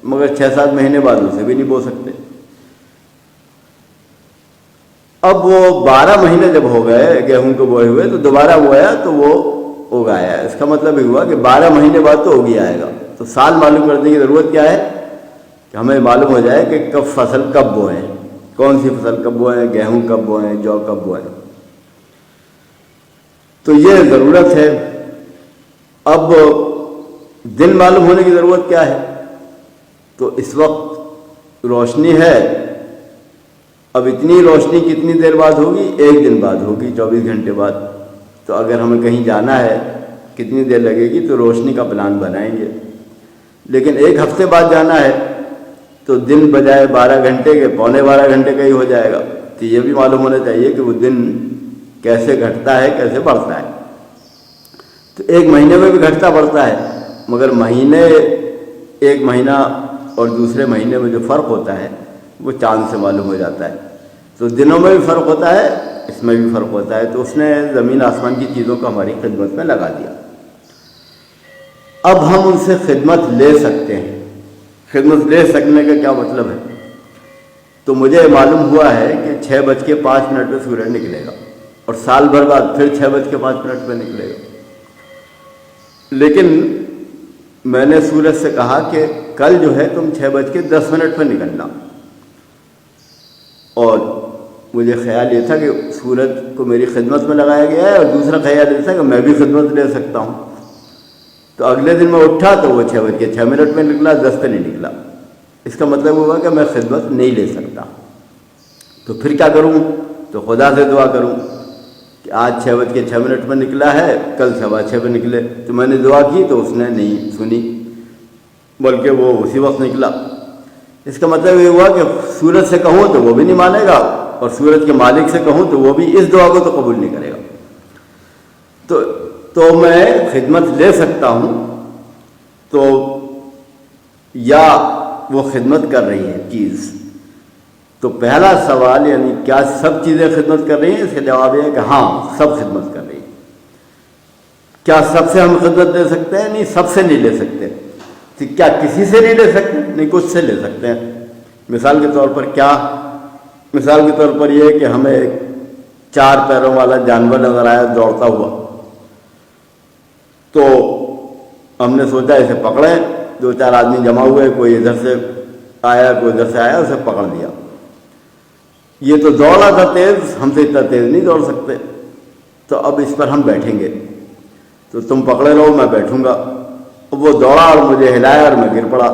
مگر 6-7 مہینے بعد اسے بھی نہیں بو سکتے۔ اب وہ 12 مہینے جب ہو گئے گیہوں کو بوئے ہوئے تو دوبارہ بویا تو وہ اگایا۔ اس کا مطلب یہ ہوا کہ 12 مہینے بعد تو اگی آئے گا۔ تو سال معلوم کرنے کی ضرورت کیا ہے؟ کہ ہمیں معلوم ہو جائے کہ کب فصل کب بوئیں، کون سی فصل کب بوئیں، گیہوں کب بوئیں، جو کب بوئیں۔ تو یہ ضرورت ہے۔ اب دن معلوم ہونے کی ضرورت کیا ہے؟ تو اس وقت روشنی ہے، اب اتنی روشنی کتنی دیر بعد ہوگی؟ 1 دن بعد ہوگی، 24 گھنٹے بعد۔ تو اگر ہمیں کہیں جانا ہے کتنی دیر لگے گی؟ تو روشنی کا پلان بنائیں گے۔ لیکن 1 ہفتے بعد جانا ہے تو دن بجائے 12 گھنٹے کے 12.25 گھنٹے کا ہی ہو جائے گا۔ تو یہ بھی معلوم ہونا چاہیے کہ وہ دن کیسے گھٹتا ہے، کیسے بڑھتا ہے۔ تو 1 مہینے میں بھی گھٹتا بڑھتا ہے، مگر مہینے، 1 مہینہ اور دوسرے مہینے میں جو فرق ہوتا ہے وہ چاند سے معلوم ہو جاتا ہے۔ تو دنوں میں بھی فرق ہوتا ہے، اس میں بھی فرق ہوتا ہے۔ تو اس نے زمین آسمان کی چیزوں کو ہماری خدمت میں لگا دیا۔ اب ہم ان سے خدمت لے سکتے ہیں۔ خدمت لے سکنے کا کیا مطلب ہے؟ تو مجھے معلوم ہوا ہے کہ 6:05 پہ سورج نکلے گا، اور سال بھر بعد پھر 6:05 پہ نکلے گا۔ لیکن میں نے سورج سے کہا کہ کل جو ہے تم 6:10 پہ نکلنا، اور مجھے خیال یہ تھا کہ سورج کو میری خدمت میں لگایا گیا ہے، اور دوسرا خیال یہ تھا کہ میں بھی خدمت لے سکتا ہوں۔ تو اگلے دن میں اٹھا تو وہ 6:06 پہ نکلا، 10 پہ نہیں نکلا۔ اس کا مطلب ہوا کہ میں خدمت نہیں لے سکتا۔ تو پھر کیا کروں؟ تو خدا سے دعا کروں کہ آج 6:06 پہ نکلا ہے، کل 6:15 پہ نکلے۔ تو میں نے دعا کی تو اس نے نہیں سنی، بلکہ وہ اسی وقت نکلا۔ اس کا مطلب یہ ہوا کہ سورج سے کہوں تو وہ بھی نہیں مانے گا، اور سورج کے مالک سے کہوں تو وہ بھی اس دعا کو تو قبول نہیں کرے گا. تو میں خدمت لے سکتا ہوں. تو یا وہ خدمت کر رہی ہے چیز. تو پہلا سوال یعنی کیا سب چیزیں خدمت کر رہی ہیں؟ اس کا جواب یہ ہے کہ ہاں سب خدمت کر رہی ہیں. کیا سب سے ہم خدمت لے سکتے ہیں؟ نہیں، سب سے نہیں لے سکتے. کیا کسی سے نہیں لے سکتے؟ نہیں، کچھ سے لے سکتے ہیں. مثال کے طور پر کیا؟ مثال کے طور پر یہ کہ ہمیں ایک 4 پیروں والا جانور نظر آیا دوڑتا ہوا. تو ہم نے سوچا اسے پکڑیں. 2-4 آدمی جمع ہوئے، کوئی ادھر سے آیا کوئی ادھر سے آیا، اسے پکڑ لیا. یہ تو دوڑا تھا تیز، ہم سے اتنا تیز نہیں دوڑ سکتے. تو اب اس پر ہم بیٹھیں گے. تو تم پکڑے رہو، میں بیٹھوں گا. وہ دوڑا اور مجھے ہلایا اور میں گر پڑا.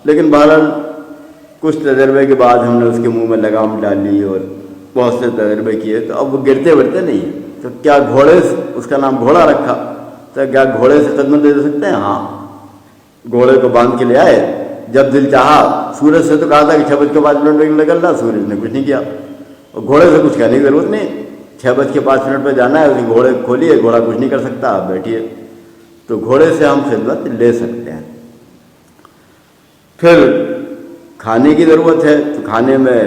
لیکن بہرحال کچھ تجربے کے بعد ہم نے اس کے منہ میں لگام ڈال لی اور بہت سے تجربے کیے. تو اب وہ گرتے ورتے نہیں ہیں. تو کیا گھوڑے سے، اس کا نام گھوڑا رکھا، تو کیا گھوڑے سے خدمت دے سکتے ہیں؟ ہاں. گھوڑے کو باندھ کے لے آئے، جب دل چاہا. سورج سے تو کہا تھا کہ 6:05 پہ نکلنا، سورج نے کچھ نہیں کیا. اور گھوڑے سے کچھ کہنے کی ضرورت نہیں. 6:05 پہ جانا ہے، اس گھوڑے کو کھولیے، گھوڑا کچھ نہیں کر سکتا، آپ بیٹھیے. تو گھوڑے سے ہم خدمت لے سکتے ہیں. پھر کھانے کی ضرورت ہے، تو کھانے میں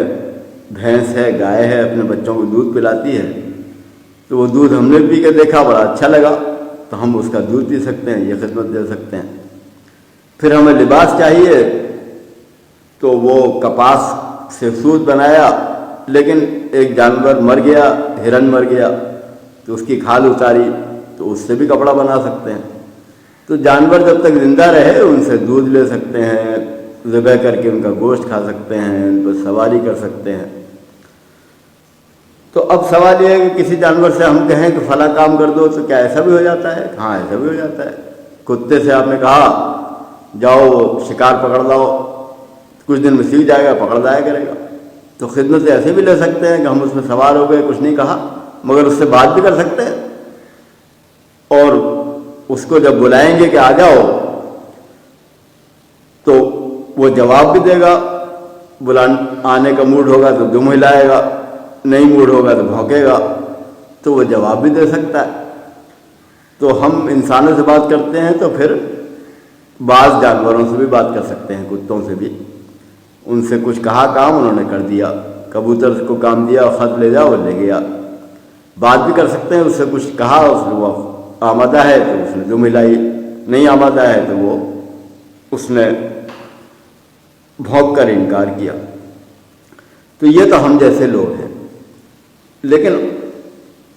بھینس ہے، گائے ہے، اپنے بچوں کو دودھ پلاتی ہے. تو وہ دودھ ہم نے پی کے دیکھا، بڑا اچھا لگا، تو ہم اس کا دودھ پی سکتے ہیں، یہ خدمت دے سکتے ہیں. پھر ہمیں لباس چاہیے، تو وہ کپاس سے سوت بنایا، لیکن ایک جانور مر گیا، ہرن مر گیا، تو اس کی کھال اتاری، تو اس سے بھی کپڑا بنا سکتے ہیں. تو جانور جب تک زندہ رہے ان سے دودھ لے سکتے ہیں، ذبح کر کے ان کا گوشت کھا سکتے ہیں، ان پر سواری کر سکتے ہیں. تو اب سوال یہ ہے کہ کسی جانور سے ہم کہیں کہ فلاں کام کر دو، تو کیا ایسا بھی ہو جاتا ہے؟ ہاں، ایسا بھی ہو جاتا ہے. کتے سے آپ نے کہا جاؤ شکار پکڑ لاؤ، کچھ دن میں سیکھ جائے گا، پکڑ لایا کرے گا. تو خدمت سے ایسے بھی لے سکتے ہیں کہ ہم اس میں سوار ہو گئے، کچھ نہیں کہا، مگر اس سے بات بھی کر سکتے ہیں. اور اس کو جب بلائیں گے کہ آ جاؤ، تو وہ جواب بھی دے گا. آنے کا موڈ ہوگا تو دم ہلائے گا، نہیں موڈ ہوگا تو بھونکے گا. تو وہ جواب بھی دے سکتا ہے. تو ہم انسانوں سے بات کرتے ہیں، تو پھر بعض جانوروں سے بھی بات کر سکتے ہیں، کتوں سے بھی. ان سے کچھ کہا کام، انہوں نے کر دیا. کبوتر کو کام دیا، خط لے جاؤ، لے گیا. بات بھی کر سکتے ہیں. اس سے کچھ کہا، اس نے وہ آمادہ ہے تو اس نے دم ہلائی، نہیں آمادہ ہے تو وہ اس نے بھونک کر انکار کیا. تو یہ تو ہم جیسے لوگ ہیں. لیکن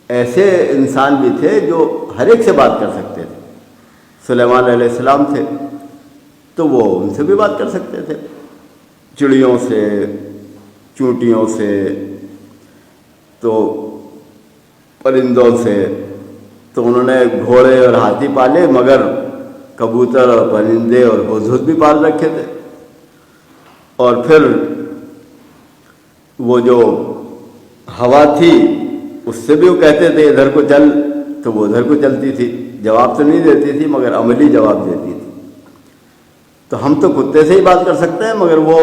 ایسے انسان بھی تھے جو ہر ایک سے بات کر سکتے تھے. سلیمان علیہ السلام تھے، تو وہ ان سے بھی بات کر سکتے تھے، چڑیوں سے، چونٹیوں سے، تو پرندوں سے. تو انہوں نے گھوڑے اور ہاتھی پالے، مگر کبوتر اور پرندے اور ہدہد بھی پال رکھے تھے. اور پھر وہ جو ہوا تھی، اس سے بھی وہ کہتے تھے ادھر کو چل، تو وہ ادھر کو چلتی تھی. جواب تو نہیں دیتی تھی، مگر عملی جواب دیتی تھی. تو ہم تو کتے سے ہی بات کر سکتے ہیں، مگر وہ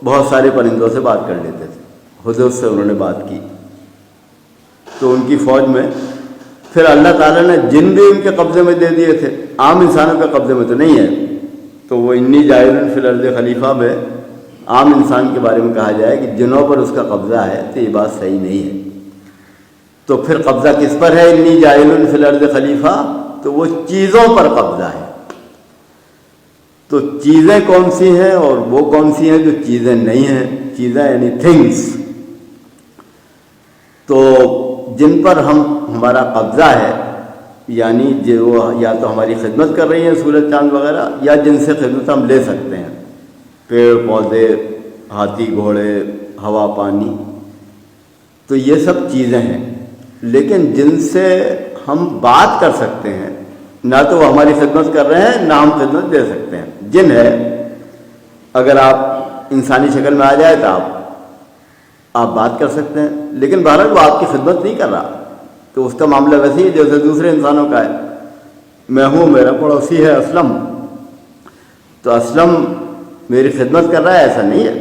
بہت سارے پرندوں سے بات کر لیتے تھے. ہدہد سے انہوں نے بات کی. تو ان کی فوج میں پھر اللہ تعالیٰ نے جن بھی ان کے قبضے میں دے دیے تھے، عام انسانوں کے قبضے میں تو نہیں ہے. تو وہ انی جاعل فی الارض خلیفہ میں عام انسان کے بارے میں کہا جائے کہ جنوں پر اس کا قبضہ ہے، تو یہ بات صحیح نہیں ہے. تو پھر قبضہ کس پر ہے؟ انی جاعل فی الارض خلیفہ، تو وہ چیزوں پر قبضہ ہے. تو چیزیں کون سی ہیں اور وہ کون سی ہیں جو چیزیں نہیں ہیں؟ چیزیں یعنی تھنگس. تو جن پر ہمارا قبضہ ہے، یعنی جو یا تو ہماری خدمت کر رہی ہیں سورج چاند وغیرہ، یا جن سے خدمت ہم لے سکتے ہیں، پیڑ پودے، ہاتھی گھوڑے، ہوا پانی. تو یہ سب چیزیں ہیں. لیکن جن سے ہم بات کر سکتے ہیں، نہ تو وہ ہماری خدمت کر رہے ہیں، نہ ہم خدمت دے سکتے ہیں. جن ہے، اگر آپ انسانی شکل میں آ جائے تو آپ بات کر سکتے ہیں، لیکن بہرحال وہ آپ کی خدمت نہیں کر رہا. تو اس کا معاملہ ویسے ہی جیسے دوسرے انسانوں کا ہے. میں ہوں، میرا پڑوسی ہے اسلم، تو اسلم میری خدمت کر رہا ہے، ایسا نہیں ہے.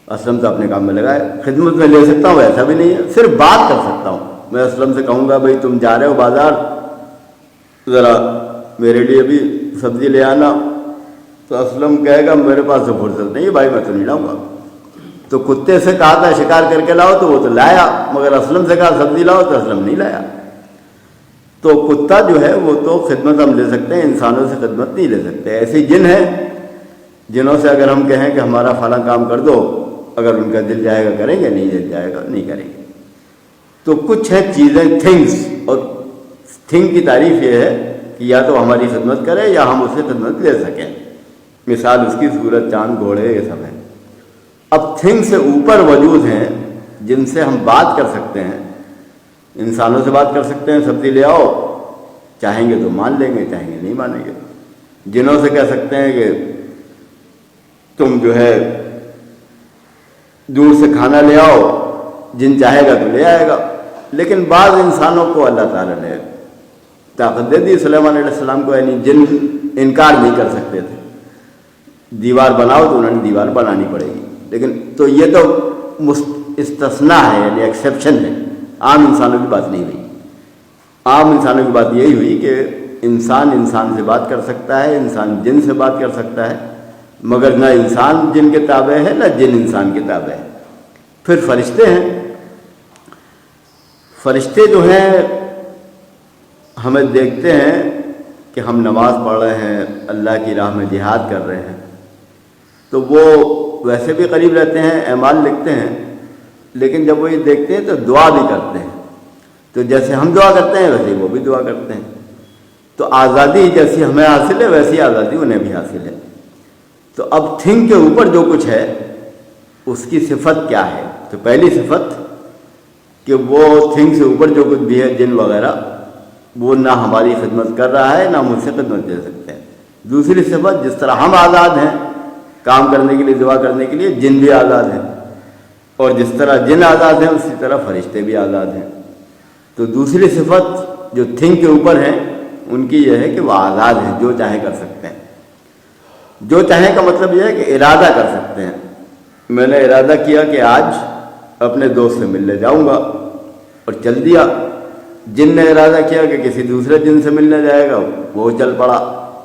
اسلم تو اپنے کام میں لگائے، خدمت میں لے سکتا ہوں ایسا بھی نہیں ہے، صرف بات کر سکتا ہوں۔ میں اسلم سے کہوں گا بھائی تم جا رہے ہو بازار، ذرا میرے لیے بھی سبزی لے آنا، تو اسلم کہے گا میرے پاس تو فرصت نہیں ہے بھائی، میں تو نہیں لاؤں گا۔ تو کتے سے کہا تھا شکار کر کے لاؤ تو وہ تو لایا، مگر اسلم سے کہا سبزی لاؤ تو اسلم نہیں لایا۔ تو کتا جو ہے وہ تو خدمت ہم لے سکتے ہیں، انسانوں سے خدمت نہیں لے سکتے۔ ایسے جن ہیں جنہوں سے اگر ہم کہیں کہ ہمارا فلاں کام کر دو، اگر ان کا دل جائے گا کریں گے، نہیں دل جائے گا نہیں کریں گے۔ تو کچھ ہے چیزیں، تھنگس، اور تھنگ کی تعریف یہ ہے کہ یا تو ہماری خدمت کرے یا ہم اس سے خدمت لے سکیں۔ مثال اس کی سورج، چاند، گھوڑے، یہ سب ہے۔ اب تھنگ سے اوپر وجود ہیں جن سے ہم بات کر سکتے ہیں، انسانوں سے بات کر سکتے ہیں، سبزی لے آؤ، چاہیں گے تو مان لیں گے، چاہیں گے نہیں مانیں گے۔ جنوں سے کہہ سکتے ہیں کہ تم جو ہے دور سے کھانا لے آؤ، جن چاہے گا تو لے آئے گا۔ لیکن بعض انسانوں کو اللہ تعالیٰ نے طاقت دے دی، سلیمان علیہ السلام کو، یعنی جن انکار نہیں کر سکتے تھے، دیوار بناؤ تو انہوں نے دیوار بنانی پڑے گی۔ لیکن تو یہ تو استثناء ہے، یعنی ایکسیپشن ہے، عام انسانوں کی بات نہیں ہوئی۔ عام انسانوں کی بات یہی ہوئی کہ انسان انسان سے بات کر سکتا ہے، انسان جن سے بات کر سکتا ہے، مگر نہ انسان جن کے تابع ہے نہ جن انسان کے تابع ہے۔ پھر فرشتے ہیں۔ فرشتے جو ہیں ہمیں دیکھتے ہیں کہ ہم نماز پڑھ رہے ہیں، اللہ کی راہ میں جہاد کر رہے ہیں، تو وہ ویسے بھی قریب رہتے ہیں، اعمال لکھتے ہیں، لیکن جب وہ یہ دیکھتے ہیں تو دعا بھی کرتے ہیں۔ تو جیسے ہم دعا کرتے ہیں ویسے وہ بھی دعا کرتے ہیں۔ تو آزادی جیسی ہمیں حاصل ہے ویسی آزادی انہیں بھی حاصل ہے۔ تو اب تھنگ کے اوپر جو کچھ ہے اس کی صفت کیا ہے؟ تو پہلی صفت کہ وہ تھنگ سے اوپر جو کچھ بھی ہے، جن وغیرہ، وہ نہ ہماری خدمت کر رہا ہے نہ ہم ان سے خدمت دے سکتے ہیں۔ دوسری صفت، جس طرح ہم آزاد ہیں کام کرنے کے لیے، دعا کرنے کے لیے، جن بھی آزاد ہیں، اور جس طرح جن آزاد ہیں اسی طرح فرشتے بھی آزاد ہیں۔ تو دوسری صفت جو تھنگ کے اوپر ہیں ان کی یہ ہے کہ وہ آزاد ہیں، جو چاہے کر سکتے ہیں۔ جو چاہے کا مطلب یہ ہے کہ ارادہ کر سکتے ہیں۔ میں نے ارادہ کیا کہ آج اپنے دوست سے ملنے جاؤں گا اور چل دیا۔ جن نے ارادہ کیا کہ کسی دوسرے جن سے ملنے جائے گا، وہ چل پڑا۔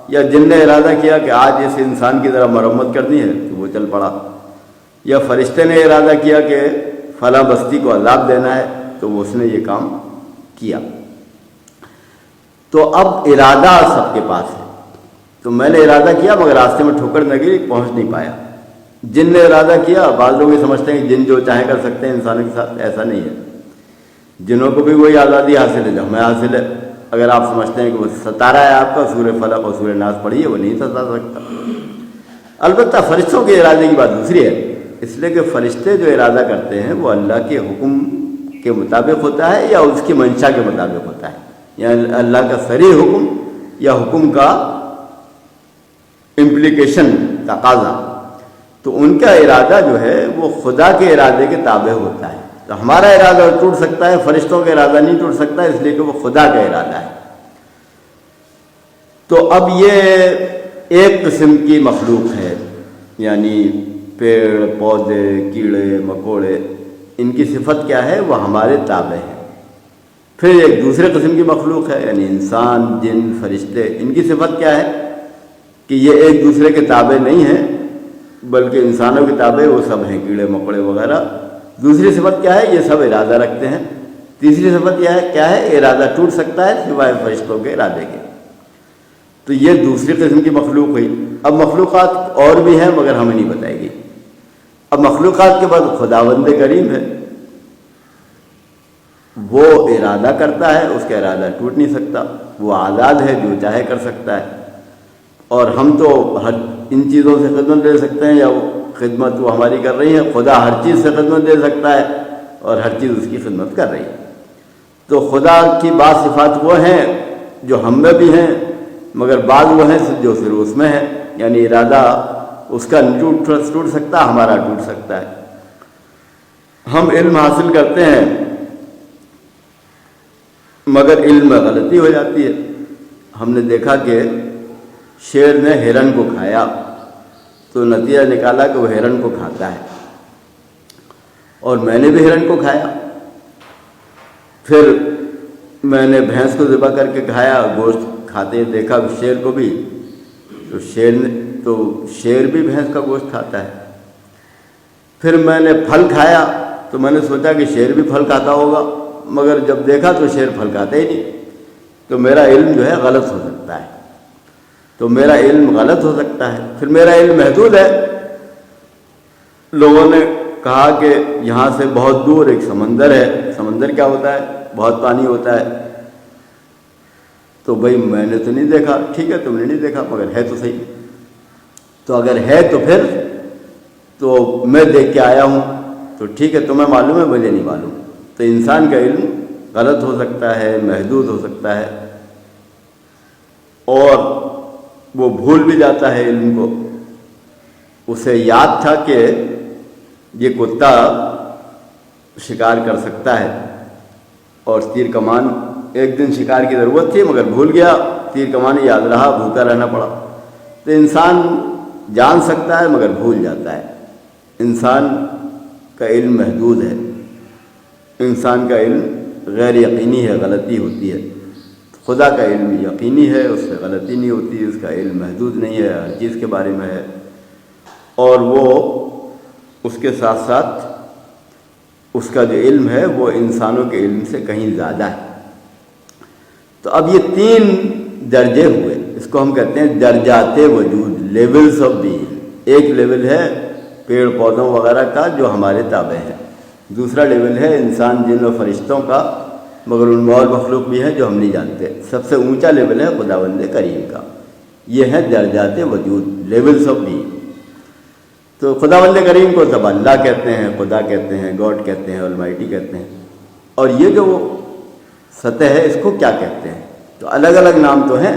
یا جن نے ارادہ کیا کہ آج اس انسان کی ذرا مرمت کرنی ہے تو وہ چل پڑا۔ یا فرشتے نے ارادہ کیا کہ فلاں بستی کو عذاب دینا ہے تو اس نے یہ کام کیا۔ تو اب ارادہ سب کے پاس ہے۔ تو میں نے ارادہ کیا مگر راستے میں ٹھوکر نہ گری، پہنچ نہیں پایا۔ جن نے ارادہ کیا، بعض لوگ یہ سمجھتے ہیں کہ جن جو چاہے کر سکتے ہیں انسانوں کے ساتھ، ایسا نہیں ہے۔ جنوں کو بھی وہی آزادی حاصل ہے جو ہمیں حاصل ہے۔ اگر آپ سمجھتے ہیں کہ وہ ستارہ ہے آپ کا، سورہ فلق اور سورہ ناس پڑھیے، وہ نہیں ستا سکتا۔ البتہ فرشتوں کے ارادے کی بات دوسری ہے، اس لیے کہ فرشتے جو ارادہ کرتے ہیں وہ اللہ کے حکم کے مطابق ہوتا ہے یا اس کی منشا کے مطابق ہوتا ہے، یعنی اللہ کا صریح حکم یا حکم کا امپلیکیشن، تقاضا۔ تو ان کا ارادہ جو ہے وہ خدا کے ارادے کے تابع ہوتا ہے۔ تو ہمارا ارادہ ٹوٹ سکتا ہے، فرشتوں کا ارادہ نہیں ٹوٹ سکتا، اس لیے کہ وہ خدا کا ارادہ ہے۔ تو اب یہ ایک قسم کی مخلوق ہے، یعنی پیڑ پودے، کیڑے مکوڑے، ان کی صفت کیا ہے؟ وہ ہمارے تابع ہے۔ پھر ایک دوسرے قسم کی مخلوق ہے، یعنی انسان، جن، فرشتے، ان کی صفت کیا ہے کہ یہ ایک دوسرے کے تابع نہیں ہیں بلکہ انسانوں کے تابع وہ سب ہیں، کیڑے مکوڑے وغیرہ۔ دوسری صفت کیا ہے؟ یہ سب ارادہ رکھتے ہیں۔ تیسری صفت کیا ہے؟ ارادہ ٹوٹ سکتا ہے سوائے فرشتوں کے ارادے کے۔ تو یہ دوسری قسم کی مخلوق ہوئی۔ اب مخلوقات اور بھی ہیں مگر ہمیں نہیں بتائے گی۔ اب مخلوقات کے بعد خداوند کریم ہے، وہ ارادہ کرتا ہے، اس کا ارادہ ٹوٹ نہیں سکتا، وہ آزاد ہے، جو چاہے کر سکتا ہے۔ اور ہم تو ہر ان چیزوں سے خدمت دے سکتے ہیں، یا وہ خدمت وہ ہماری کر رہی ہے۔ خدا ہر چیز سے خدمت دے سکتا ہے اور ہر چیز اس کی خدمت کر رہی ہے۔ تو خدا کی بعض صفات وہ ہیں جو ہم میں بھی ہیں، مگر بعض وہ ہیں جو صرف اس میں ہیں، یعنی ارادہ اس کا ٹوٹ سکتا، ہمارا ٹوٹ سکتا ہے۔ ہم علم حاصل کرتے ہیں مگر علم میں غلطی ہو جاتی ہے۔ ہم نے دیکھا کہ شیر نے ہرن کو کھایا تو نتیجہ نکالا کہ وہ ہرن کو کھاتا ہے، اور میں نے بھی ہرن کو کھایا، پھر میں نے بھینس کو ذبح کر کے کھایا، گوشت کھاتے دیکھا شیر کو بھی، تو شیر بھی بھینس کا گوشت کھاتا ہے۔ پھر میں نے پھل کھایا تو میں نے سوچا کہ شیر بھی پھل کھاتا ہوگا، مگر جب دیکھا تو شیر پھل کھاتا ہی نہیں۔ تو میرا علم جو ہے غلط ہو سکتا ہے، تو میرا علم غلط ہو سکتا ہے۔ پھر میرا علم محدود ہے۔ لوگوں نے کہا کہ یہاں سے بہت دور ایک سمندر ہے، سمندر کیا ہوتا ہے؟ بہت پانی ہوتا ہے۔ تو بھائی میں نے تو نہیں دیکھا، ٹھیک ہے تم نے نہیں دیکھا مگر ہے تو صحیح، تو اگر ہے تو پھر تو میں دیکھ کے آیا ہوں تو ٹھیک ہے، تمہیں معلوم ہے مجھے نہیں معلوم۔ تو انسان کا علم غلط ہو سکتا ہے، محدود ہو سکتا ہے، اور وہ بھول بھی جاتا ہے علم کو۔ اسے یاد تھا کہ یہ کتا شکار کر سکتا ہے اور تیر کمان، ایک دن شکار کی ضرورت تھی مگر بھول گیا، تیر کمان یاد رہا، بھوکا رہنا پڑا۔ تو انسان جان سکتا ہے مگر بھول جاتا ہے۔ انسان کا علم محدود ہے، انسان کا علم غیر یقینی ہے، غلطی ہوتی ہے۔ خدا کا علم یقینی ہے، اس سے غلطی نہیں ہوتی، اس کا علم محدود نہیں ہے، ہر چیز کے بارے میں ہے، اور وہ اس کے ساتھ ساتھ اس کا جو علم ہے وہ انسانوں کے علم سے کہیں زیادہ ہے۔ تو اب یہ 3 درجے ہوئے، اس کو ہم کہتے ہیں درجات وجود، لیولز آف بینگ۔ ایک لیول ہے پیڑ پودوں وغیرہ کا جو ہمارے تابع ہے، دوسرا لیول ہے انسان جن و فرشتوں کا، مگر ان میں اور مخلوق بھی ہیں جو ہم نہیں جانتے۔ سب سے اونچا لیول ہے خداوند کریم کا۔ یہ ہے درجات وجود، لیولز آف بینگ۔ تو خداوند کریم کو سب اللہ کہتے ہیں، خدا کہتے ہیں، گاڈ کہتے ہیں، المائٹی کہتے ہیں، اور یہ جو سطح ہے اس کو کیا کہتے ہیں؟ تو الگ الگ نام تو ہیں،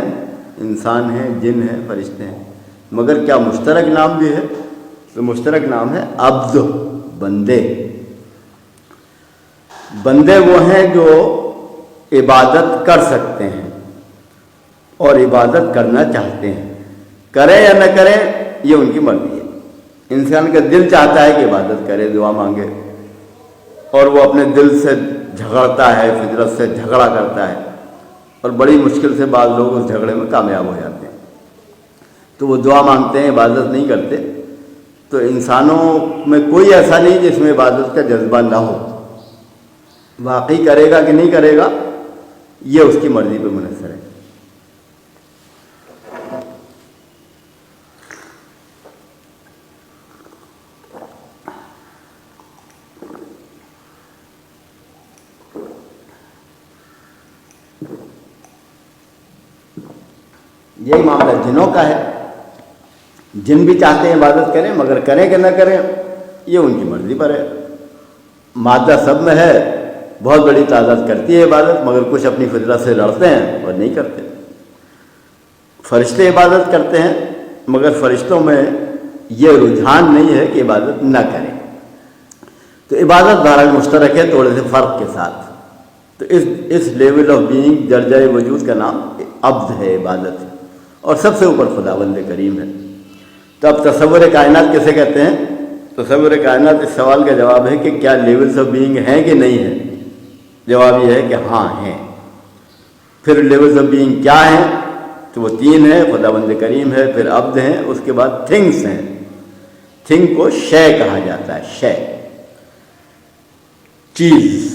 انسان ہیں، جن ہیں، فرشتے ہیں، مگر کیا مشترک نام بھی ہے؟ تو مشترک نام ہے عبد، بندے۔ بندے وہ ہیں جو عبادت کر سکتے ہیں اور عبادت کرنا چاہتے ہیں، کریں یا نہ کریں یہ ان کی مرضی ہے۔ انسان کا دل چاہتا ہے کہ عبادت کرے، دعا مانگے، اور وہ اپنے دل سے جھگڑتا ہے، فطرت سے جھگڑا کرتا ہے، اور بڑی مشکل سے بعض لوگ اس جھگڑے میں کامیاب ہو جاتے ہیں۔ تو وہ دعا مانگتے ہیں، عبادت نہیں کرتے۔ تو انسانوں میں کوئی ایسا نہیں جس میں عبادت کا جذبہ نہ ہو، واقعی کرے گا کہ نہیں کرے گا یہ اس کی مرضی پہ منحصر ہے۔ یہی معاملہ جنوں کا ہے، جن بھی چاہتے ہیں عبادت کریں، مگر کریں کہ نہ کریں یہ ان کی مرضی پر ہے۔ مادہ سب میں ہے، بہت بڑی تعداد کرتی ہے عبادت، مگر کچھ اپنی فطرت سے لڑتے ہیں اور نہیں کرتے۔ فرشتے عبادت کرتے ہیں مگر فرشتوں میں یہ رجحان نہیں ہے کہ عبادت نہ کریں۔ تو عبادت بہرحال مشترک ہے، تھوڑے سے فرق کے ساتھ۔ تو اس لیول آف بینگ، درجہ وجود کا نام عبد ہے، عبادت ہے، اور سب سے اوپر خداوند کریم ہے۔ تو اب تصور کائنات کیسے کہتے ہیں؟ تصور کائنات اس سوال کا جواب ہے کہ کیا لیولز آف بینگ ہیں کہ نہیں ہیں؟ جواب یہ ہے کہ ہاں ہیں۔ پھر لیولز آف بینگ کیا ہیں؟ تو وہ 3 ہیں، خداوند کریم ہے، پھر عبد ہیں، اس کے بعد تھنگس ہیں۔ تھنگ کو شے کہا جاتا ہے، شے، چیز۔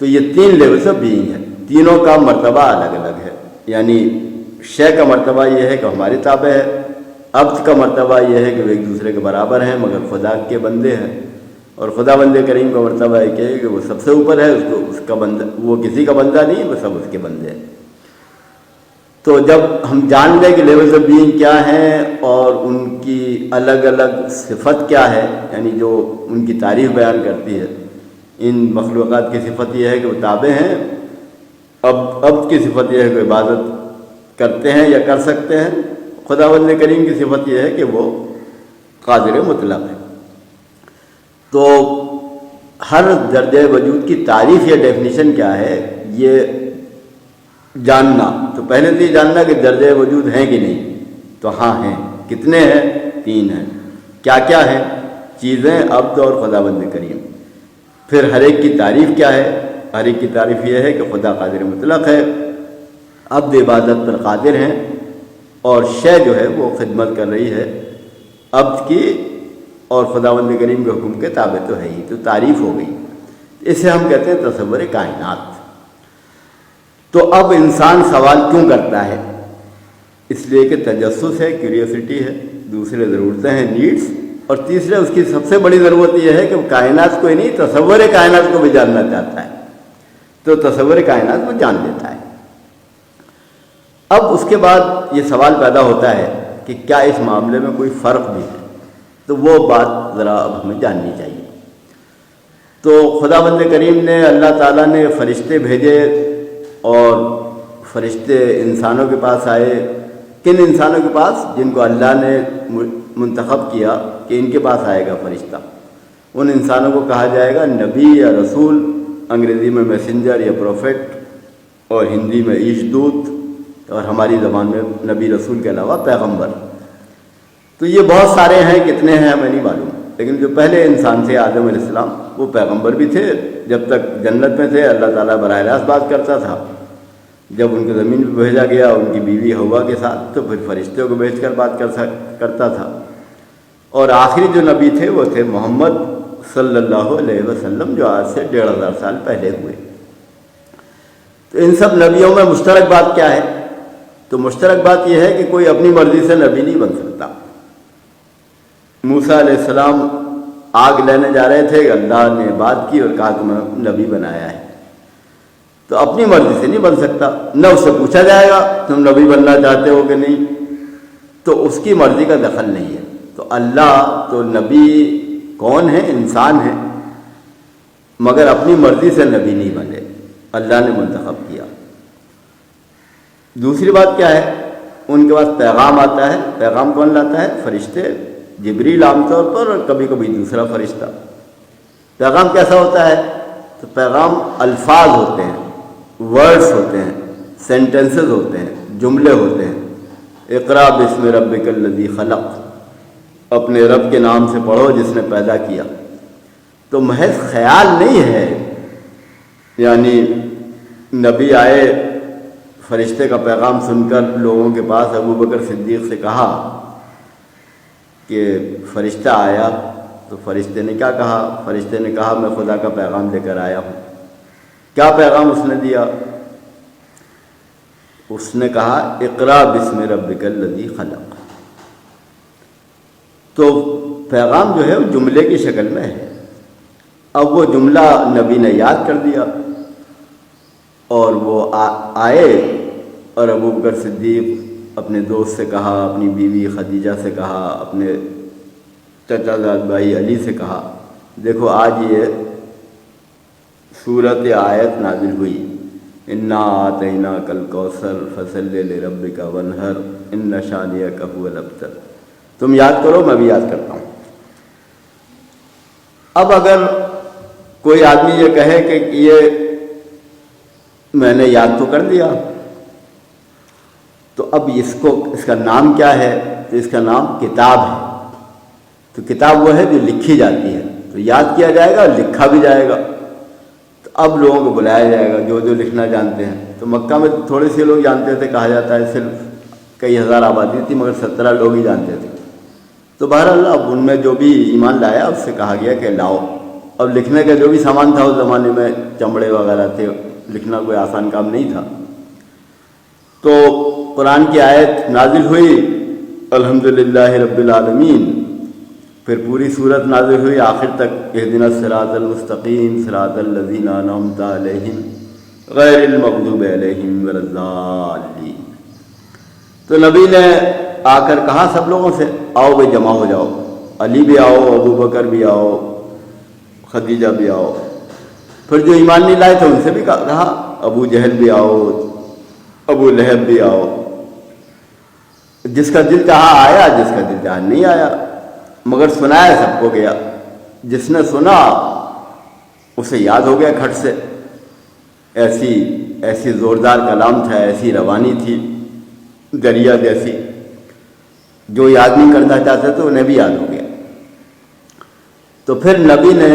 تو یہ 3 لیولز آف بینگ ہیں، تینوں کا مرتبہ الگ الگ ہے۔ یعنی شے کا مرتبہ یہ ہے کہ ہماری تابع ہے، عبد کا مرتبہ یہ ہے کہ وہ ایک دوسرے کے برابر ہیں مگر خدا کے بندے ہیں، اور خداوند کریم کا مرتبہ یہ ہے کہ وہ سب سے اوپر ہے، اس کا بندہ، وہ کسی کا بندہ نہیں، وہ سب اس کے بندے ہیں۔ تو جب ہم جان لیں کہ لیولز آف بینگ کیا ہیں اور ان کی الگ الگ صفت کیا ہے، یعنی جو ان کی تعریف بیان کرتی ہے، ان مخلوقات کی صفت یہ ہے کہ وہ تابع ہیں، عبد کی صفت یہ ہے کہ عبادت کرتے ہیں یا کر سکتے ہیں، خداوند کریم کی صفت یہ ہے کہ وہ قادر مطلق ہے۔ تو ہر درجہ وجود کی تعریف یا ڈیفینیشن کیا ہے یہ جاننا، تو پہلے تو یہ جاننا کہ درجہ وجود ہیں کہ نہیں، تو ہاں ہیں۔ کتنے ہیں؟ 3 ہیں۔ کیا کیا ہیں؟ چیزیں، عبد اور خداوند کریم۔ پھر ہر ایک کی تعریف کیا ہے؟ ہر ایک کی تعریف یہ ہے کہ خدا قادر مطلق ہے، عبد عبادت پر قادر ہیں، اور شے جو ہے وہ خدمت کر رہی ہے عبد کی، اور خداوند کریم کے حکم کے تابع تو ہے ہی، تو تعریف ہو گئی۔ اسے ہم کہتے ہیں تصور کائنات۔ تو اب انسان سوال کیوں کرتا ہے؟ اس لیے کہ تجسس ہے، کیوریوسٹی ہے، دوسرے ضرورتیں ہیں، نیڈس، اور تیسرے اس کی سب سے بڑی ضرورت یہ ہے کہ وہ کائنات کو ہی نہیں، تصور کائنات کو بھی جاننا چاہتا ہے، تو تصور کائنات کو جان لیتا ہے۔ اب اس کے بعد یہ سوال پیدا ہوتا ہے کہ کیا اس معاملے میں کوئی فرق بھی ہے؟ تو وہ بات ذرا اب ہمیں جاننی چاہیے۔ تو خداوند کریم نے، اللہ تعالیٰ نے فرشتے بھیجے، اور فرشتے انسانوں کے پاس آئے۔ کن انسانوں کے پاس؟ جن کو اللہ نے منتخب کیا کہ ان کے پاس آئے گا فرشتہ، ان انسانوں کو کہا جائے گا نبی یا رسول، انگریزی میں میسنجر یا پروفیٹ، اور ہندی میں عیشدوت، اور ہماری زبان میں نبی رسول کے علاوہ پیغمبر۔ تو یہ بہت سارے ہیں، کتنے ہیں ہمیں نہیں معلوم، لیکن جو پہلے انسان تھے آدم علیہ السلام، وہ پیغمبر بھی تھے۔ جب تک جنت میں تھے اللہ تعالیٰ براہ راست بات کرتا تھا، جب ان کو زمین پہ بھیجا گیا ان کی بیوی ہوا کے ساتھ، تو پھر فرشتوں کو بھیج کر بات کرتا تھا۔ اور آخری جو نبی تھے وہ تھے محمد صلی اللہ علیہ وسلم، جو آج سے 1500 سال پہلے ہوئے۔ تو ان سب نبیوں میں مشترک بات کیا ہے؟ تو مشترک بات یہ ہے کہ کوئی اپنی مرضی سے نبی نہیں بن سکتا۔ موسیٰ علیہ السلام آگ لینے جا رہے تھے، اللہ نے بات کی اور کہا کہ میں نبی بنایا ہے، تو اپنی مرضی سے نہیں بن سکتا۔ نہ اس سے پوچھا جائے گا تم نبی بننا چاہتے ہو کہ نہیں، تو اس کی مرضی کا دخل نہیں ہے۔ تو اللہ تو نبی کون ہے؟ انسان ہے، مگر اپنی مرضی سے نبی نہیں بنے، اللہ نے منتخب کیا۔ دوسری بات کیا ہے؟ ان کے پاس پیغام آتا ہے۔ پیغام کون لاتا ہے؟ فرشتے، جبریل عام طور پر، اور کبھی کبھی دوسرا فرشتہ۔ پیغام کیسا ہوتا ہے؟ تو پیغام الفاظ ہوتے ہیں، ورڈز ہوتے ہیں، سینٹنسز ہوتے ہیں، جملے ہوتے ہیں۔ اقرا بسم ربک الذی خلق، اپنے رب کے نام سے پڑھو جس نے پیدا کیا۔ تو محض خیال نہیں ہے، یعنی نبی آئے، فرشتے کا پیغام سن کر لوگوں کے پاس ابو بکر صدیق سے کہا کہ فرشتہ آیا، تو فرشتے نے کیا کہا؟ فرشتے نے کہا میں خدا کا پیغام لے کر آیا ہوں۔ کیا پیغام اس نے دیا؟ اس نے کہا اقرا بسم ربک الذی خلق۔ تو پیغام جو ہے وہ جملے کی شکل میں ہے۔ اب وہ جملہ نبی نے یاد کر دیا، اور وہ آئے، اور ابو بکر صدیق اپنے دوست سے کہا، اپنی بیوی خدیجہ سے کہا، اپنے چچا زاد بھائی علی سے کہا، دیکھو آج یہ صورت آیت نازل ہوئی، انا آتیناک الکوثر فصلی لربک وانحر ان شانئک ھو الابتر۔ تم یاد کرو، میں بھی یاد کرتا ہوں۔ اب اگر کوئی آدمی یہ کہے کہ یہ میں نے یاد تو کر دیا، تو اب اس کا نام کیا ہے؟ تو اس کا نام کتاب ہے۔ تو کتاب وہ ہے جو لکھی جاتی ہے، تو یاد کیا جائے گا اور لکھا بھی جائے گا۔ تو اب لوگوں کو بلایا جائے گا جو لکھنا جانتے ہیں۔ تو مکہ میں تھوڑے سے لوگ جانتے تھے، کہا جاتا ہے صرف کئی ہزار آبادی تھی مگر 17 لوگ ہی جانتے تھے۔ تو بہرحال اب ان میں جو بھی ایمان لایا اس سے کہا گیا کہ لاؤ۔ اب لکھنے کا جو بھی سامان تھا اس زمانے میں چمڑے وغیرہ تھے، لکھنا کوئی آسان کام نہیں تھا۔ تو قرآن کی آیت نازل ہوئی الحمدللہ رب العالمین، پھر پوری صورت نازل ہوئی آخر تک، اہدنا الصراط المستقیم صراط الذین انعمت علیہم غیر المغضوب علیہم ولا الضالین۔ تو نبی نے آ کر کہا سب لوگوں سے آؤ بھائی جمع ہو جاؤ، علی بھی آؤ، ابو بکر بھی آؤ، خدیجہ بھی آؤ۔ پھر جو ایمان نہیں لائے تھے ان سے بھی کہا ابو جہل بھی آؤ، ابو لہب بھی آؤ۔ جس کا دل چاہا آیا، جس کا دل چاہا نہیں آیا، مگر سنایا سب کو گیا۔ جس نے سنا اسے یاد ہو گیا کھٹ سے، ایسی زوردار کلام تھا، ایسی روانی تھی دریا جیسی، جو یاد نہیں کرنا چاہتے تو انہیں بھی یاد ہو گیا۔ تو پھر نبی نے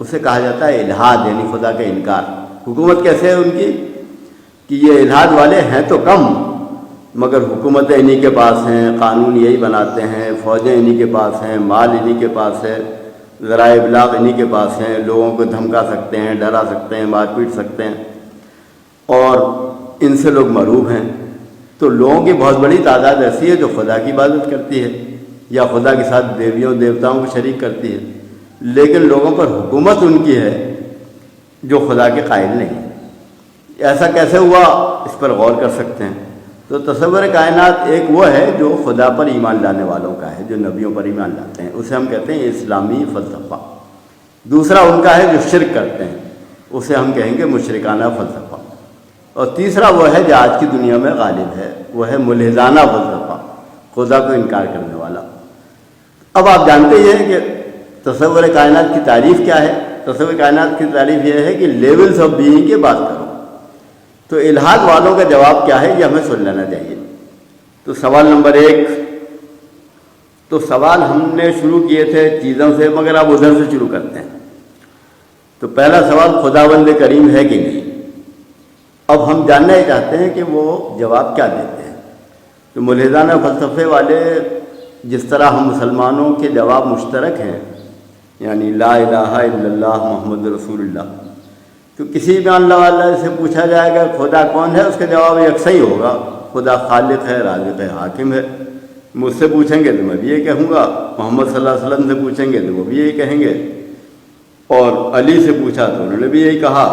اسے کہا جاتا ہے الحاد، یعنی خدا کا انکار۔ حکومت کیسے ہے ان کی کہ یہ الحاد والے ہیں تو کم، مگر حکومتیں انہی کے پاس ہیں، قانون یہی بناتے ہیں، فوجیں انہی کے پاس ہیں، مال انہی کے پاس ہے، ذرائع ابلاغ انہی کے پاس ہیں، لوگوں کو دھمکا سکتے ہیں، ڈرا سکتے ہیں، مار پیٹ سکتے ہیں، اور ان سے لوگ مرعوب ہیں۔ تو لوگوں کی بہت بڑی تعداد ایسی ہے جو خدا کی عبادت کرتی ہے یا خدا کے ساتھ دیویوں دیوتاؤں کو شریک کرتی ہے، لیکن لوگوں پر حکومت ان کی ہے جو خدا کے قائل نہیں۔ ایسا کیسے ہوا، اس پر غور کر سکتے ہیں۔ تو تصور کائنات ایک وہ ہے جو خدا پر ایمان لانے والوں کا ہے، جو نبیوں پر ایمان لاتے ہیں، اسے ہم کہتے ہیں اسلامی فلسفہ۔ دوسرا ان کا ہے جو شرک کرتے ہیں، اسے ہم کہیں گے مشرکانہ فلسفہ۔ اور تیسرا وہ ہے جو آج کی دنیا میں غالب ہے، وہ ہے ملحدانہ فلسفہ، خدا کو انکار کرنے والا۔ اب آپ جانتے ہی ہیں کہ تصور کائنات کی تعریف کیا ہے۔ تصور کائنات کی تعریف یہ ہے کہ لیولز آف بینگ کی بات کرو۔ تو الحاد والوں کا جواب کیا ہے، یہ ہمیں سن لینا چاہیے۔ تو سوال نمبر 1، تو سوال ہم نے شروع کیے تھے چیزوں سے، مگر اب ادھر سے شروع کرتے ہیں۔ تو پہلا سوال خداوند کریم ہے کہ نہیں۔ اب ہم جاننا ہی چاہتے ہیں کہ وہ جواب کیا دیتے ہیں۔ تو ملحدانہ فلسفے والے جس طرح ہم مسلمانوں کے جواب مشترک ہیں، یعنی لا الہ الا اللہ محمد رسول اللہ، تو کسی بھی اللہ والے سے پوچھا جائے گا خدا کون ہے، اس کا جواب یکساں ہی ہوگا، خدا خالق ہے، رازق ہے، حاکم ہے۔ مجھ سے پوچھیں گے تو میں بھی یہ کہوں گا، محمد صلی اللہ علیہ وسلم سے پوچھیں گے تو وہ بھی یہی کہیں گے، اور علی سے پوچھا تو انہوں نے بھی یہی کہا،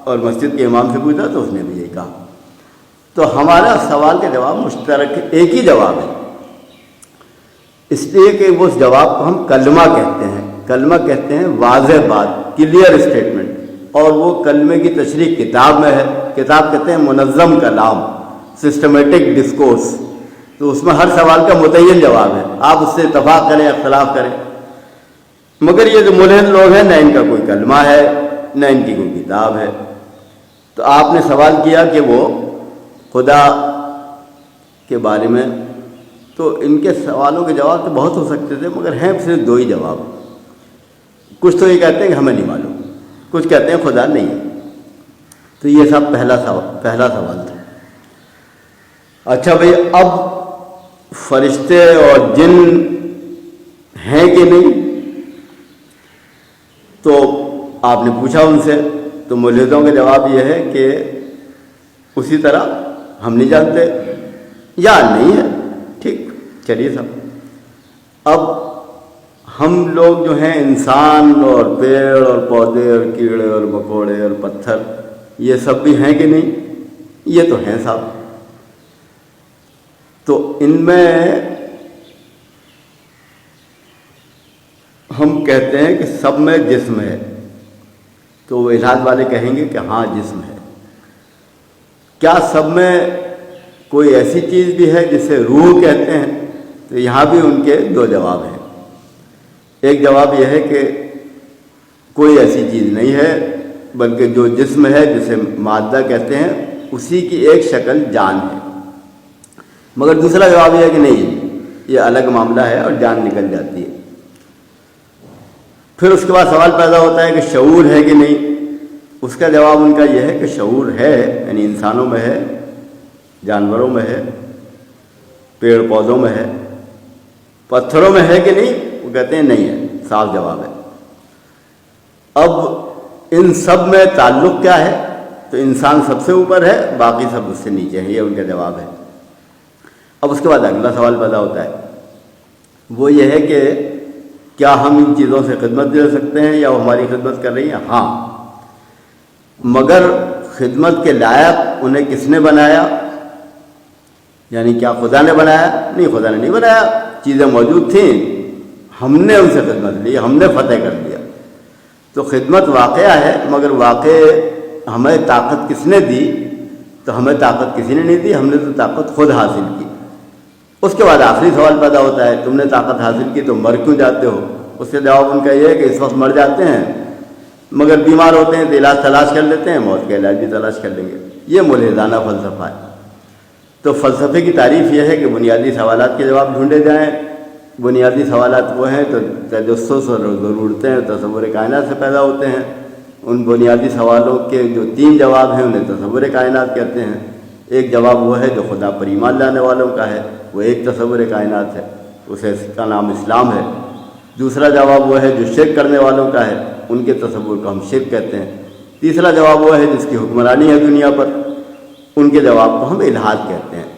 اور مسجد کے امام سے پوچھا تو اس نے بھی یہی کہا۔ تو ہمارا سوال کا جواب مشترک ایک ہی جواب ہے، اس لیے کہ وہ جواب کو ہم کلمہ کہتے ہیں۔ کلمہ کہتے ہیں واضح بات، کلیئر اسٹیٹمنٹ، اور وہ کلمے کی تشریح کتاب میں ہے۔ کتاب کہتے ہیں منظم کلام، سسٹمیٹک ڈسکورس۔ تو اس میں ہر سوال کا متعین جواب ہے، آپ اس سے اتفاق کریں اختلاف کریں۔ مگر یہ جو ملحد لوگ ہیں، نہ ان کا کوئی کلمہ ہے نہ ان کی کوئی کتاب ہے۔ تو آپ نے سوال کیا کہ وہ خدا کے بارے میں، تو ان کے سوالوں کے جواب تو بہت ہو سکتے تھے، مگر ہیں صرف 2 ہی جواب۔ کچھ تو یہ کہتے ہیں کہ ہمیں نہیں معلوم، کچھ کہتے ہیں خدا نہیں ہے۔ تو یہ سب پہلا سوال تھا۔ اچھا بھئی، اب فرشتے اور جن ہیں کہ نہیں، تو آپ نے پوچھا ان سے، تو ملحدوں کا جواب یہ ہے کہ اسی طرح ہم نہیں جانتے یا نہیں ہے۔ ٹھیک، چلیے صاحب، اب ہم لوگ جو ہیں انسان اور پیڑ اور پودے اور کیڑے اور مکوڑے اور پتھر، یہ سب بھی ہیں کہ نہیں؟ یہ تو ہیں صاحب۔ تو ان میں ہم کہتے ہیں کہ سب میں جسم ہے، تو وہ الحاد والے کہیں گے کہ ہاں جسم ہے۔ کیا سب میں کوئی ایسی چیز بھی ہے جسے روح کہتے ہیں؟ تو یہاں بھی ان کے 2 جواب ہیں۔ ایک جواب یہ ہے کہ کوئی ایسی چیز نہیں ہے، بلکہ جو جسم ہے جسے مادہ کہتے ہیں، اسی کی ایک شکل جان ہے۔ مگر دوسرا جواب یہ ہے کہ نہیں، یہ الگ معاملہ ہے اور جان نکل جاتی ہے۔ پھر اس کے بعد سوال پیدا ہوتا ہے کہ شعور ہے کہ نہیں۔ اس کا جواب ان کا یہ ہے کہ شعور ہے، یعنی انسانوں میں ہے، جانوروں میں ہے، پیڑ پودوں میں ہے، پتھروں میں ہے کہ نہیں؟ وہ کہتے ہیں نہیں ہے، صاف جواب ہے۔ اب ان سب میں تعلق کیا ہے؟ تو انسان سب سے اوپر ہے، باقی سب اس سے نیچے ہیں، یہ ان کا جواب ہے۔ اب اس کے بعد اگلا سوال پیدا ہوتا ہے، وہ یہ ہے کہ کیا ہم ان چیزوں سے خدمت دے سکتے ہیں یا وہ ہماری خدمت کر رہی ہیں؟ ہاں، مگر خدمت کے لائق انہیں کس نے بنایا؟ یعنی کیا خدا نے بنایا؟ نہیں، خدا نے نہیں بنایا، چیزیں موجود تھیں، ہم نے ان سے خدمت لی، ہم نے فتح کر دیا۔ تو خدمت واقعہ ہے، مگر واقع ہمیں طاقت کس نے دی؟ تو ہمیں طاقت کسی نے نہیں دی، ہم نے تو طاقت خود حاصل کی۔ اس کے بعد آخری سوال پیدا ہوتا ہے، تم نے طاقت حاصل کی تو مر کیوں جاتے ہو؟ اس کا جواب ان کا یہ ہے کہ اس وقت مر جاتے ہیں، مگر بیمار ہوتے ہیں تو علاج تلاش کر لیتے ہیں، موت کا علاج بھی تلاش کر لیں گے۔ یہ ملحدانہ فلسفہ ہے۔ تو فلسفے کی تعریف یہ ہے کہ بنیادی سوالات کے جواب ڈھونڈے جائیں، بنیادی سوالات وہ ہیں تو تجسس اور ضرورتیں اور تصور کائنات سے پیدا ہوتے ہیں۔ ان بنیادی سوالوں کے جو 3 جواب ہیں انہیں تصور کائنات کہتے ہیں۔ ایک جواب وہ ہے جو خدا پر ایمان لانے والوں کا ہے، وہ ایک تصور کائنات ہے، اس کا نام اسلام ہے۔ دوسرا جواب وہ ہے جو شرک کرنے والوں کا ہے، ان کے تصور کو ہم شرک کہتے ہیں۔ تیسرا جواب وہ ہے جس کی حکمرانی ہے دنیا پر، ان کے جواب کو ہم الحاد کہتے ہیں۔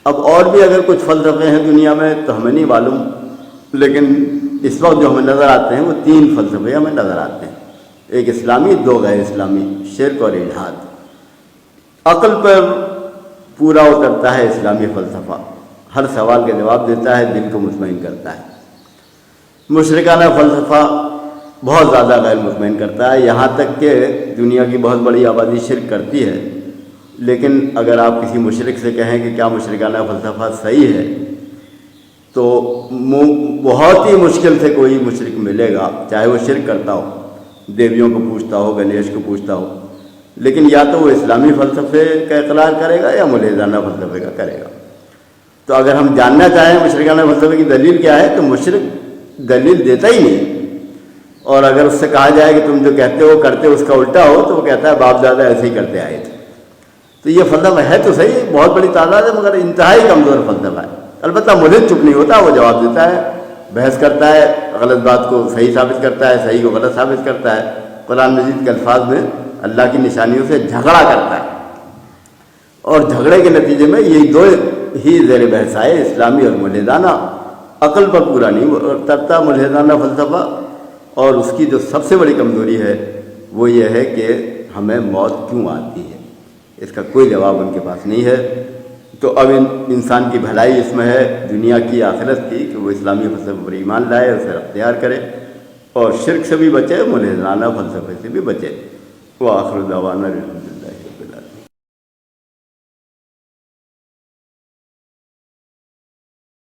اب اور بھی اگر کچھ فلسفے ہیں دنیا میں تو ہمیں نہیں معلوم، لیکن اس وقت جو ہمیں نظر آتے ہیں وہ 3 فلسفے ہمیں نظر آتے ہیں، ایک اسلامی، 2 غیر اسلامی، شرک اور الحاد۔ عقل پر پورا اترتا ہے اسلامی فلسفہ، ہر سوال کے جواب دیتا ہے، دل کو مطمئن کرتا ہے۔ مشرکانہ فلسفہ بہت زیادہ غیر مطمئن کرتا ہے، یہاں تک کہ دنیا کی بہت بڑی آبادی شرک کرتی ہے، لیکن اگر آپ کسی مشرک سے کہیں کہ کیا مشرکانہ فلسفہ صحیح ہے تو بہت ہی مشکل سے کوئی مشرک ملے گا، چاہے وہ شرک کرتا ہو، دیویوں کو پوجتا ہو، گنیش کو پوجتا ہو، لیکن یا تو وہ اسلامی فلسفے کا اقرار کرے گا یا ملحدانہ فلسفے کا کرے گا۔ تو اگر ہم جاننا چاہیں مشرکانہ فلسفے کی دلیل کیا ہے تو مشرک دلیل دیتا ہی نہیں، اور اگر اس سے کہا جائے کہ تم جو کہتے ہو کرتے اس کا الٹا ہو تو وہ کہتا ہے باپ دادا ایسے ہی کرتے آئے تھے۔ تو یہ فلسفہ ہے تو صحیح، بہت بڑی تعداد ہے، مگر انتہائی کمزور فلسفہ ہے۔ البتہ ملحد چپ نہیں ہوتا، وہ جواب دیتا ہے، بحث کرتا ہے، غلط بات کو صحیح ثابت کرتا ہے، صحیح کو غلط ثابت کرتا ہے، قرآن مجید کے الفاظ میں اللہ کی نشانیوں سے جھگڑا کرتا ہے، اور جھگڑے کے نتیجے میں یہی 2 ہی زیر بحث آئے، اسلامی اور ملحدانہ۔ عقل پر پورا نہیں اترتا ملحدانہ فلسفہ، اور اس کی جو سب سے بڑی کمزوری ہے وہ یہ ہے کہ ہمیں موت کیوں آتی ہے، اس کا کوئی جواب ان کے پاس نہیں ہے۔ تو اب انسان کی بھلائی اس میں ہے، دنیا کی آخرت کی، کہ وہ اسلامی فلسفے پر ایمان لائے، اسے اختیار کرے، اور شرک سے بھی بچے، ملحدانہ فلسفے سے بھی بچے۔ وآخر دعوانا الحمدللہ۔